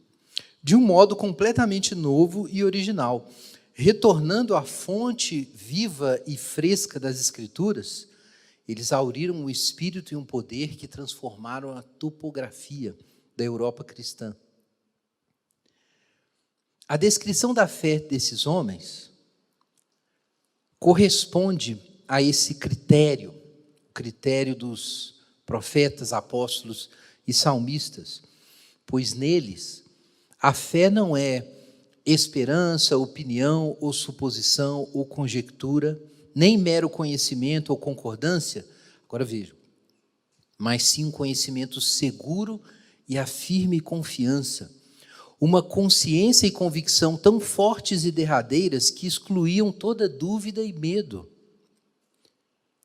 de um modo completamente novo e original, retornando à fonte viva e fresca das Escrituras. Eles auriram um espírito e um poder que transformaram a topografia da Europa cristã. A descrição da fé desses homens corresponde a esse critério, o critério dos profetas, apóstolos e salmistas, pois neles a fé não é esperança, opinião ou suposição ou conjectura, nem mero conhecimento ou concordância, agora vejam, mas sim um conhecimento seguro e a firme confiança, uma consciência e convicção tão fortes e derradeiras que excluíam toda dúvida e medo.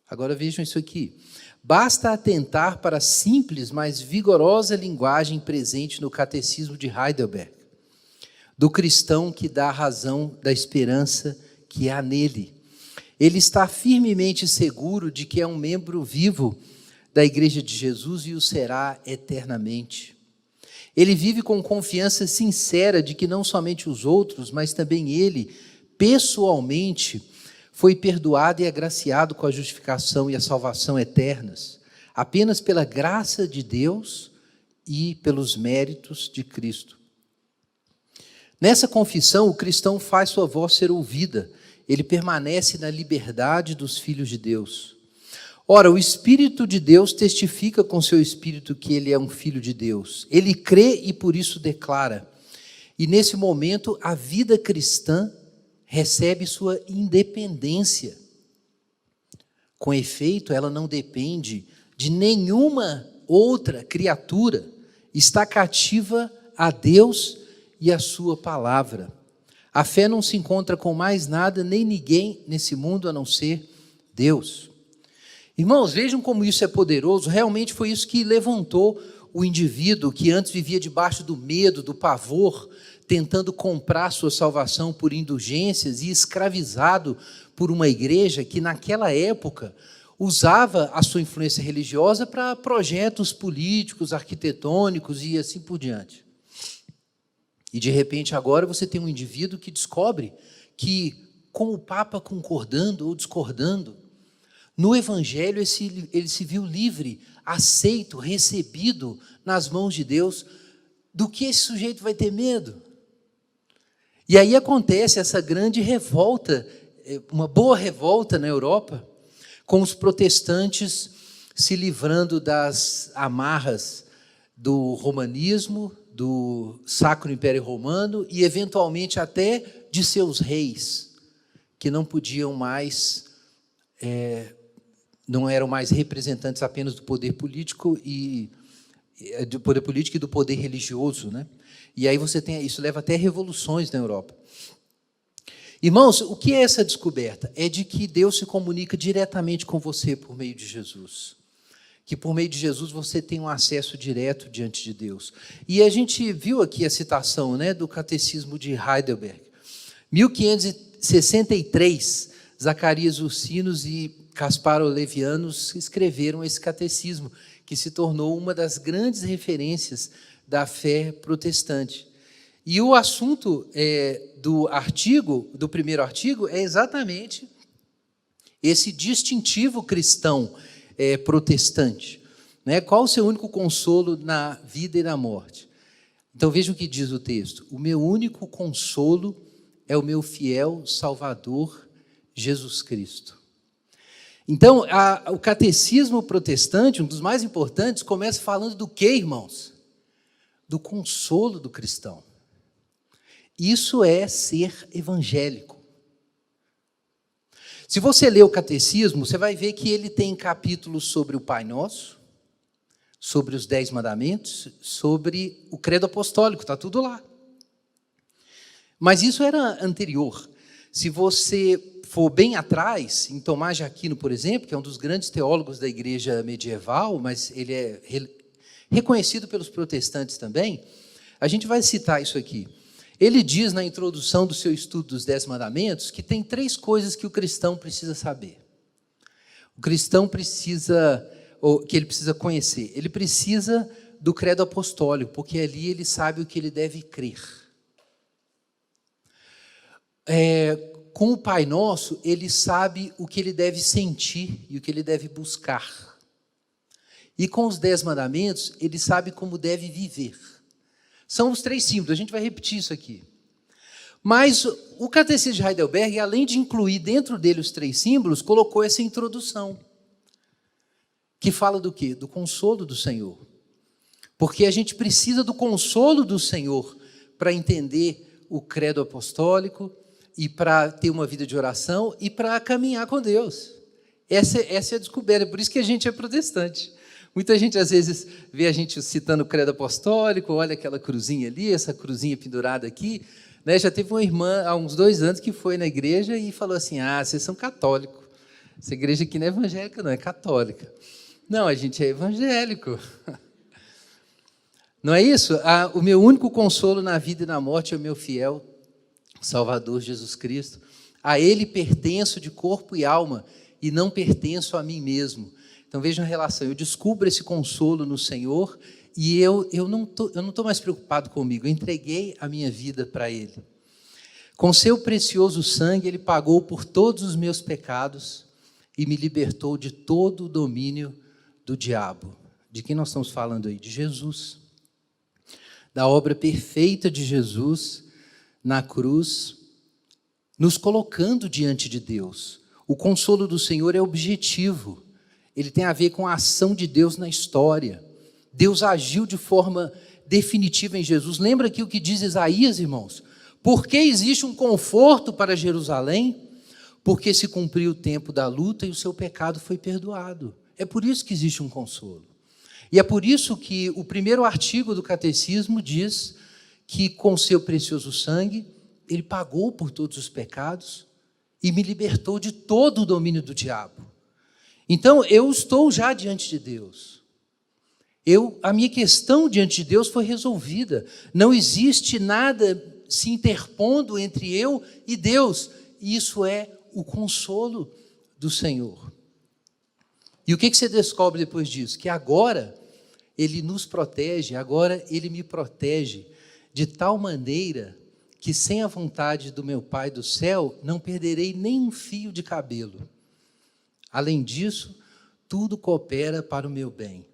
Agora vejam isso aqui. Basta atentar para a simples, mas vigorosa linguagem presente no Catecismo de Heidelberg, do cristão que dá a razão da esperança que há nele. Ele está firmemente seguro de que é um membro vivo da Igreja de Jesus e o será eternamente. Ele vive com confiança sincera de que não somente os outros, mas também ele, pessoalmente, foi perdoado e agraciado com a justificação e a salvação eternas, apenas pela graça de Deus e pelos méritos de Cristo. Nessa confissão, o cristão faz sua voz ser ouvida, ele permanece na liberdade dos filhos de Deus. Ora, o Espírito de Deus testifica com seu Espírito que ele é um filho de Deus. Ele crê e por isso declara. E nesse momento, a vida cristã recebe sua independência. Com efeito, ela não depende de nenhuma outra criatura, está cativa a Deus e a sua palavra. A fé não se encontra com mais nada, nem ninguém nesse mundo a não ser Deus. Irmãos, vejam como isso é poderoso. Realmente foi isso que levantou o indivíduo que antes vivia debaixo do medo, do pavor, tentando comprar sua salvação por indulgências e escravizado por uma igreja que naquela época usava a sua influência religiosa para projetos políticos, arquitetônicos e assim por diante. E de repente agora você tem um indivíduo que descobre que, com o Papa concordando ou discordando, no Evangelho ele se viu livre, aceito, recebido nas mãos de Deus. Do que esse sujeito vai ter medo? E aí acontece essa grande revolta, uma boa revolta na Europa, com os protestantes se livrando das amarras do romanismo, do Sacro Império Romano e, eventualmente, até de seus reis, que não podiam mais, não eram mais representantes apenas do poder político e do poder religioso, né? E aí você tem, isso leva até revoluções na Europa. Irmãos, o que é essa descoberta? É de que Deus se comunica diretamente com você por meio de Jesus. Que por meio de Jesus você tem um acesso direto diante de Deus. E a gente viu aqui a citação, né, do Catecismo de Heidelberg. 1563, Zacarias Ursinos e Caspar Olevianos escreveram esse catecismo, que se tornou uma das grandes referências da fé protestante. E o assunto do primeiro artigo é exatamente esse distintivo cristão protestante, né? Qual o seu único consolo na vida e na morte? Então vejam o que diz o texto: o meu único consolo é o meu fiel Salvador, Jesus Cristo. Então, o catecismo protestante, um dos mais importantes, começa falando do quê, irmãos? Do consolo do cristão. Isso é ser evangélico. Se você ler o catecismo, você vai ver que ele tem capítulos sobre o Pai Nosso, sobre os 10 mandamentos, sobre o credo apostólico, está tudo lá. Mas isso era anterior. Se você for bem atrás, em Tomás de Aquino, por exemplo, que é um dos grandes teólogos da igreja medieval, mas ele é reconhecido pelos protestantes também, a gente vai citar isso aqui. Ele diz na introdução do seu estudo dos 10 mandamentos que tem 3 coisas que o cristão precisa saber. O cristão que ele precisa conhecer. Ele precisa do credo apostólico, porque ali ele sabe o que ele deve crer. Com o Pai Nosso, ele sabe o que ele deve sentir e o que ele deve buscar. E com os 10 mandamentos, ele sabe como deve viver. São os 3 símbolos, a gente vai repetir isso aqui. Mas o Catecismo de Heidelberg, além de incluir dentro dele os 3 símbolos, colocou essa introdução, que fala do quê? Do consolo do Senhor. Porque a gente precisa do consolo do Senhor para entender o credo apostólico e para ter uma vida de oração e para caminhar com Deus. Essa é a descoberta, por isso que a gente é protestante. Muita gente, às vezes, vê a gente citando o credo apostólico, olha aquela cruzinha ali, essa cruzinha pendurada aqui. Né? Já teve uma irmã, há uns 2 anos, que foi na igreja e falou assim, vocês são católicos. Essa igreja aqui não é evangélica, não, é católica. Não, a gente é evangélico. Não é isso? O meu único consolo na vida e na morte é o meu fiel Salvador Jesus Cristo. A Ele pertenço de corpo e alma e não pertenço a mim mesmo. Então vejam a relação, eu descubro esse consolo no Senhor e eu não estou mais preocupado comigo, eu entreguei a minha vida para Ele. Com seu precioso sangue Ele pagou por todos os meus pecados e me libertou de todo o domínio do diabo. De quem nós estamos falando aí? De Jesus. Da obra perfeita de Jesus na cruz, nos colocando diante de Deus. O consolo do Senhor é objetivo. Ele tem a ver com a ação de Deus na história. Deus agiu de forma definitiva em Jesus. Lembra aqui o que diz Isaías, irmãos? Porque existe um conforto para Jerusalém? Porque se cumpriu o tempo da luta e o seu pecado foi perdoado. É por isso que existe um consolo. E é por isso que o primeiro artigo do catecismo diz que com seu precioso sangue, Ele pagou por todos os pecados e me libertou de todo o domínio do diabo. Então, eu estou já diante de Deus. A minha questão diante de Deus foi resolvida. Não existe nada se interpondo entre eu e Deus. E isso é o consolo do Senhor. E o que você descobre depois disso? Que agora Ele nos protege, agora Ele me protege de tal maneira que sem a vontade do meu Pai do céu, não perderei nem um fio de cabelo. Além disso, tudo coopera para o meu bem.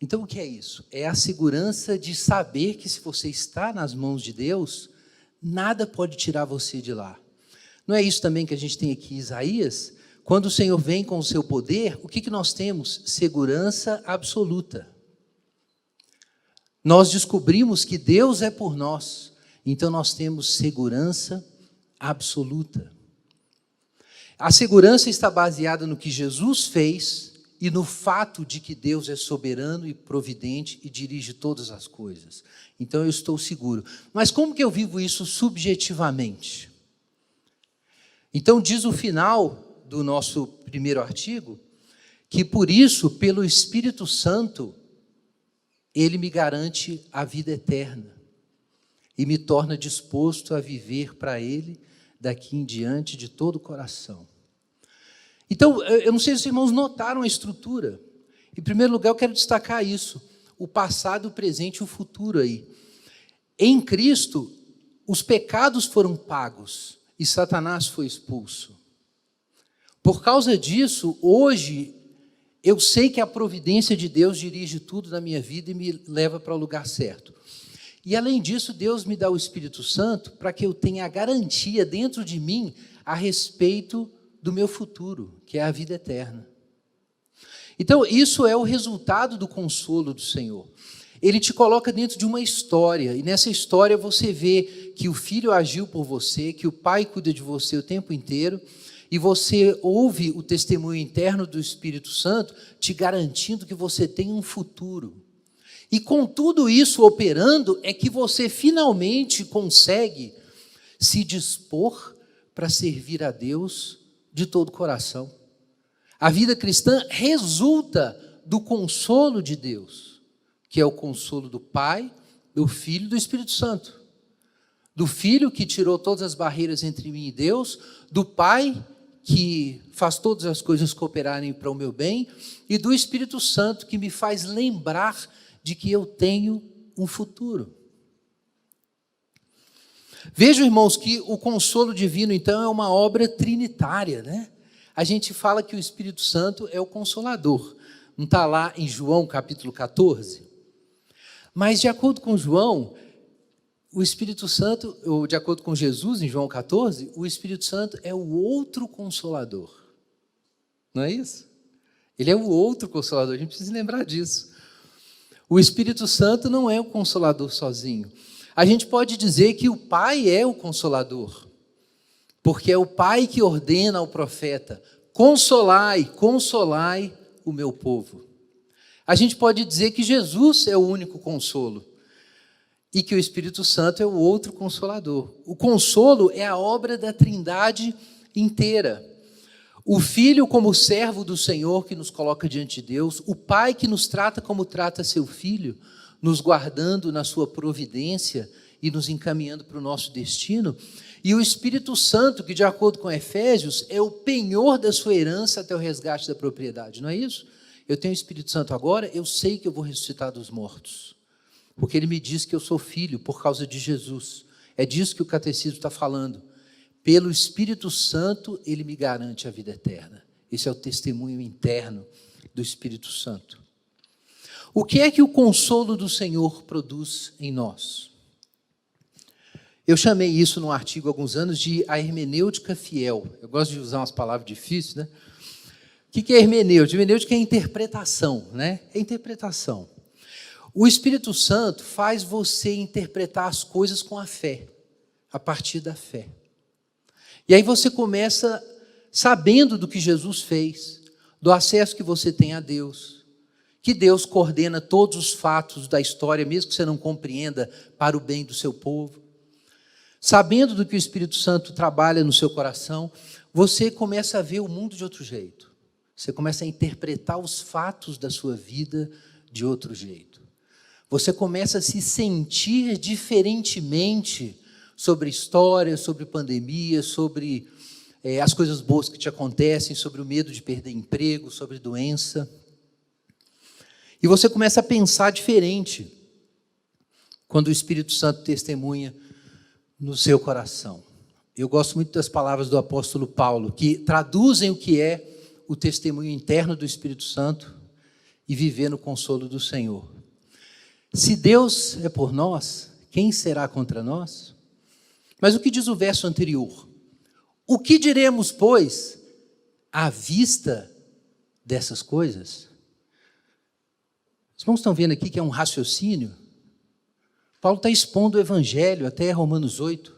Então, o que é isso? É a segurança de saber que se você está nas mãos de Deus, nada pode tirar você de lá. Não é isso também que a gente tem aqui em Isaías? Quando o Senhor vem com o seu poder, o que nós temos? Segurança absoluta. Nós descobrimos que Deus é por nós, então nós temos segurança absoluta. A segurança está baseada no que Jesus fez e no fato de que Deus é soberano e providente e dirige todas as coisas. Então eu estou seguro. Mas como que eu vivo isso subjetivamente? Então diz o final do nosso primeiro artigo, que por isso, pelo Espírito Santo, Ele me garante a vida eterna e me torna disposto a viver para Ele daqui em diante de todo o coração. Então, eu não sei se os irmãos notaram a estrutura. Em primeiro lugar, eu quero destacar isso, o passado, o presente e o futuro aí. Em Cristo, os pecados foram pagos e Satanás foi expulso. Por causa disso, hoje, eu sei que a providência de Deus dirige tudo na minha vida e me leva para o lugar certo. E, além disso, Deus me dá o Espírito Santo para que eu tenha a garantia dentro de mim a respeito do meu futuro, que é a vida eterna. Então, isso é o resultado do consolo do Senhor. Ele te coloca dentro de uma história, e nessa história você vê que o Filho agiu por você, que o Pai cuida de você o tempo inteiro, e você ouve o testemunho interno do Espírito Santo te garantindo que você tem um futuro. E com tudo isso operando, é que você finalmente consegue se dispor para servir a Deus de todo o coração. A vida cristã resulta do consolo de Deus, que é o consolo do Pai, do Filho e do Espírito Santo. Do Filho que tirou todas as barreiras entre mim e Deus, do Pai que faz todas as coisas cooperarem para o meu bem, e do Espírito Santo que me faz lembrar de que eu tenho um futuro. Vejam, irmãos, que o consolo divino, então, é uma obra trinitária, né? A gente fala que o Espírito Santo é o Consolador. Não está lá em João capítulo 14? Mas, de acordo com João, o Espírito Santo, ou de acordo com Jesus, em João 14, o Espírito Santo é o outro Consolador. Não é isso? Ele é o outro Consolador, a gente precisa lembrar disso. O Espírito Santo não é o Consolador sozinho. A gente pode dizer que o Pai é o Consolador, porque é o Pai que ordena ao profeta: consolai, consolai o meu povo. A gente pode dizer que Jesus é o único consolo e que o Espírito Santo é o outro consolador. O consolo é a obra da Trindade inteira. O Filho como servo do Senhor que nos coloca diante de Deus, o Pai que nos trata como trata seu Filho, nos guardando na sua providência e nos encaminhando para o nosso destino, e o Espírito Santo que, de acordo com Efésios, é o penhor da sua herança até o resgate da propriedade, não é isso? Eu tenho o Espírito Santo agora, eu sei que eu vou ressuscitar dos mortos, porque ele me diz que eu sou filho por causa de Jesus. É disso que o catecismo está falando. Pelo Espírito Santo, ele me garante a vida eterna. Esse é o testemunho interno do Espírito Santo. O que é que o consolo do Senhor produz em nós? Eu chamei isso num artigo há alguns anos de a hermenêutica fiel. Eu gosto de usar umas palavras difíceis, né? O que é hermenêutica? Hermenêutica é interpretação, né? É interpretação. O Espírito Santo faz você interpretar as coisas com a fé, a partir da fé. E aí você começa sabendo do que Jesus fez, do acesso que você tem a Deus, que Deus coordena todos os fatos da história, mesmo que você não compreenda, para o bem do seu povo. Sabendo do que o Espírito Santo trabalha no seu coração, você começa a ver o mundo de outro jeito. Você começa a interpretar os fatos da sua vida de outro jeito. Você começa a se sentir diferentemente sobre história, sobre pandemia, sobre as coisas boas que te acontecem, sobre o medo de perder emprego, sobre doença. E você começa a pensar diferente quando o Espírito Santo testemunha no seu coração. Eu gosto muito das palavras do apóstolo Paulo, que traduzem o que é o testemunho interno do Espírito Santo e viver no consolo do Senhor. Se Deus é por nós, quem será contra nós? Mas o que diz o verso anterior? O que diremos, pois, à vista dessas coisas? Os irmãos estão vendo aqui que é um raciocínio? Paulo está expondo o Evangelho até Romanos 8.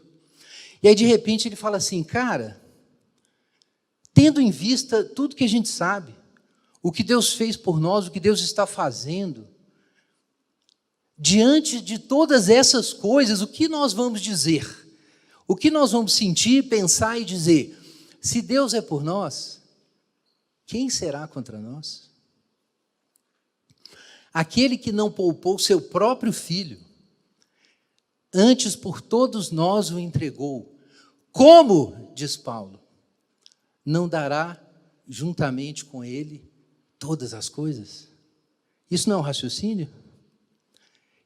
E aí, de repente, ele fala assim, cara, tendo em vista tudo que a gente sabe, o que Deus fez por nós, o que Deus está fazendo, diante de todas essas coisas, o que nós vamos dizer? O que nós vamos sentir, pensar e dizer? Se Deus é por nós, quem será contra nós? Aquele que não poupou seu próprio filho, antes por todos nós o entregou. Como, diz Paulo, não dará juntamente com ele todas as coisas? Isso não é um raciocínio?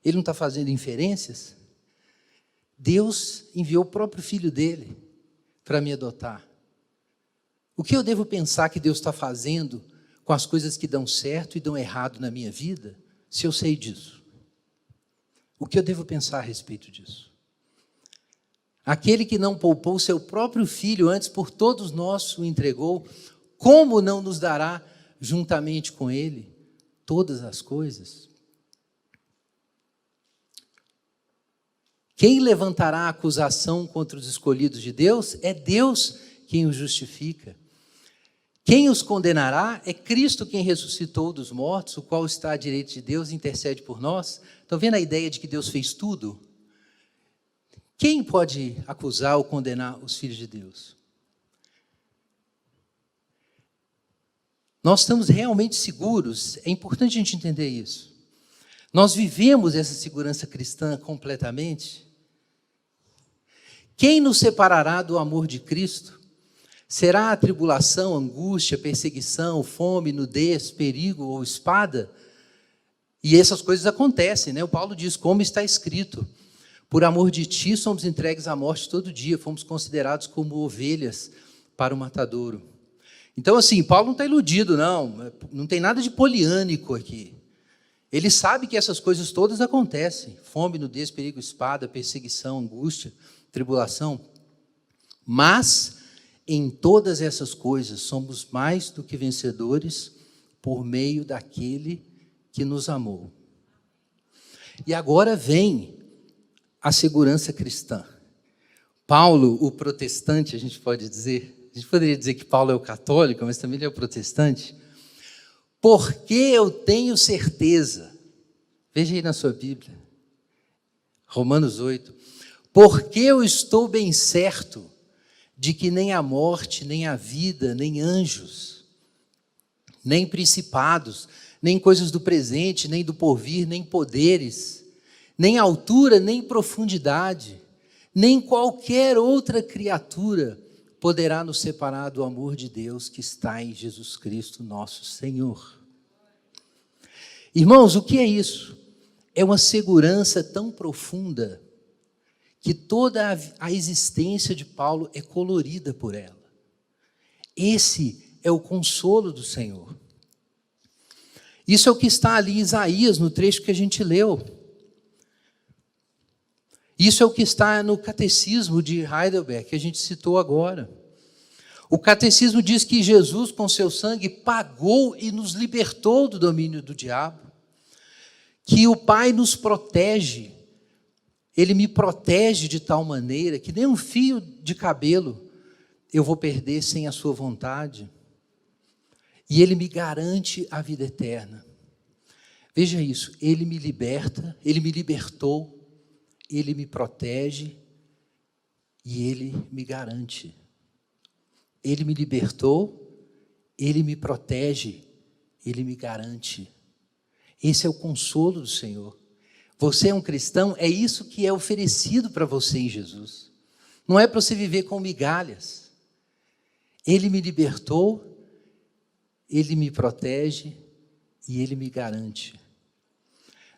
Ele não está fazendo inferências? Deus enviou o próprio filho dele para me adotar. O que eu devo pensar que Deus está fazendo com as coisas que dão certo e dão errado na minha vida, se eu sei disso? O que eu devo pensar a respeito disso? Aquele que não poupou seu próprio filho, antes por todos nós o entregou, como não nos dará juntamente com ele todas as coisas? Quem levantará acusação contra os escolhidos de Deus? É Deus quem os justifica. Quem os condenará? É Cristo quem ressuscitou dos mortos, o qual está à direita de Deus e intercede por nós. Estão vendo a ideia de que Deus fez tudo? Quem pode acusar ou condenar os filhos de Deus? Nós estamos realmente seguros, é importante a gente entender isso. Nós vivemos essa segurança cristã completamente. Quem nos separará do amor de Cristo? Será a tribulação, angústia, perseguição, fome, nudez, perigo ou espada? E essas coisas acontecem, né? O Paulo diz, como está escrito, por amor de ti somos entregues à morte todo dia, fomos considerados como ovelhas para o matadouro. Então, assim, Paulo não está iludido, não tem nada de poliânico aqui. Ele sabe que essas coisas todas acontecem, fome, nudez, perigo, espada, perseguição, angústia, tribulação, mas em todas essas coisas somos mais do que vencedores por meio daquele que nos amou. E agora vem a segurança cristã. Paulo, o protestante, a gente poderia dizer que Paulo é o católico, mas também ele é o protestante. Porque eu tenho certeza. Veja aí na sua Bíblia. Romanos 8. Porque eu estou bem certo de que nem a morte, nem a vida, nem anjos, nem principados, nem coisas do presente, nem do porvir, nem poderes, nem altura, nem profundidade, nem qualquer outra criatura poderá nos separar do amor de Deus que está em Jesus Cristo, nosso Senhor. Irmãos, o que é isso? É uma segurança tão profunda que toda a existência de Paulo é colorida por ela. Esse é o consolo do Senhor. Isso é o que está ali em Isaías, no trecho que a gente leu. Isso é o que está no Catecismo de Heidelberg, que a gente citou agora. O Catecismo diz que Jesus, com seu sangue, pagou e nos libertou do domínio do diabo. Que o Pai nos protege. Ele me protege de tal maneira que nem um fio de cabelo eu vou perder sem a sua vontade. E Ele me garante a vida eterna. Veja isso, Ele me liberta, Ele me libertou, Ele me protege e Ele me garante. Ele me libertou, Ele me protege, Ele me garante. Esse é o consolo do Senhor. Você é um cristão, é isso que é oferecido para você em Jesus. Não é para você viver com migalhas. Ele me libertou, Ele me protege e Ele me garante.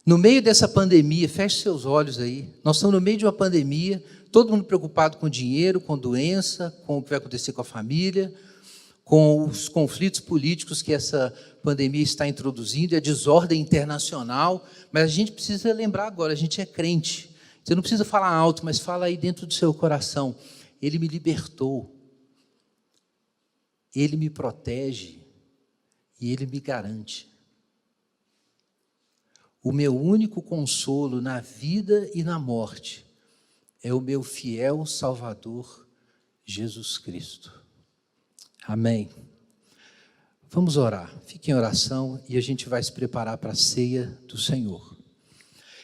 No meio dessa pandemia, feche seus olhos aí, nós estamos no meio de uma pandemia, todo mundo preocupado com dinheiro, com doença, com o que vai acontecer com a família, com os conflitos políticos que essa pandemia está introduzindo, e a desordem internacional, mas a gente precisa lembrar agora, a gente é crente, você não precisa falar alto, mas fala aí dentro do seu coração, Ele me libertou, Ele me protege e Ele me garante. O meu único consolo na vida e na morte é o meu fiel Salvador, Jesus Cristo. Amém. Vamos orar. Fique em oração e a gente vai se preparar para a ceia do Senhor.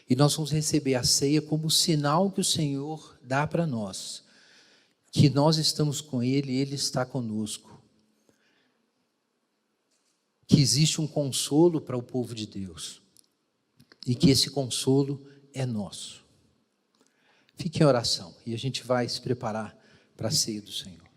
E nós vamos receber a ceia como sinal que o Senhor dá para nós, que nós estamos com Ele e Ele está conosco. Que existe um consolo para o povo de Deus. E que esse consolo é nosso. Fique em oração e a gente vai se preparar para a ceia do Senhor.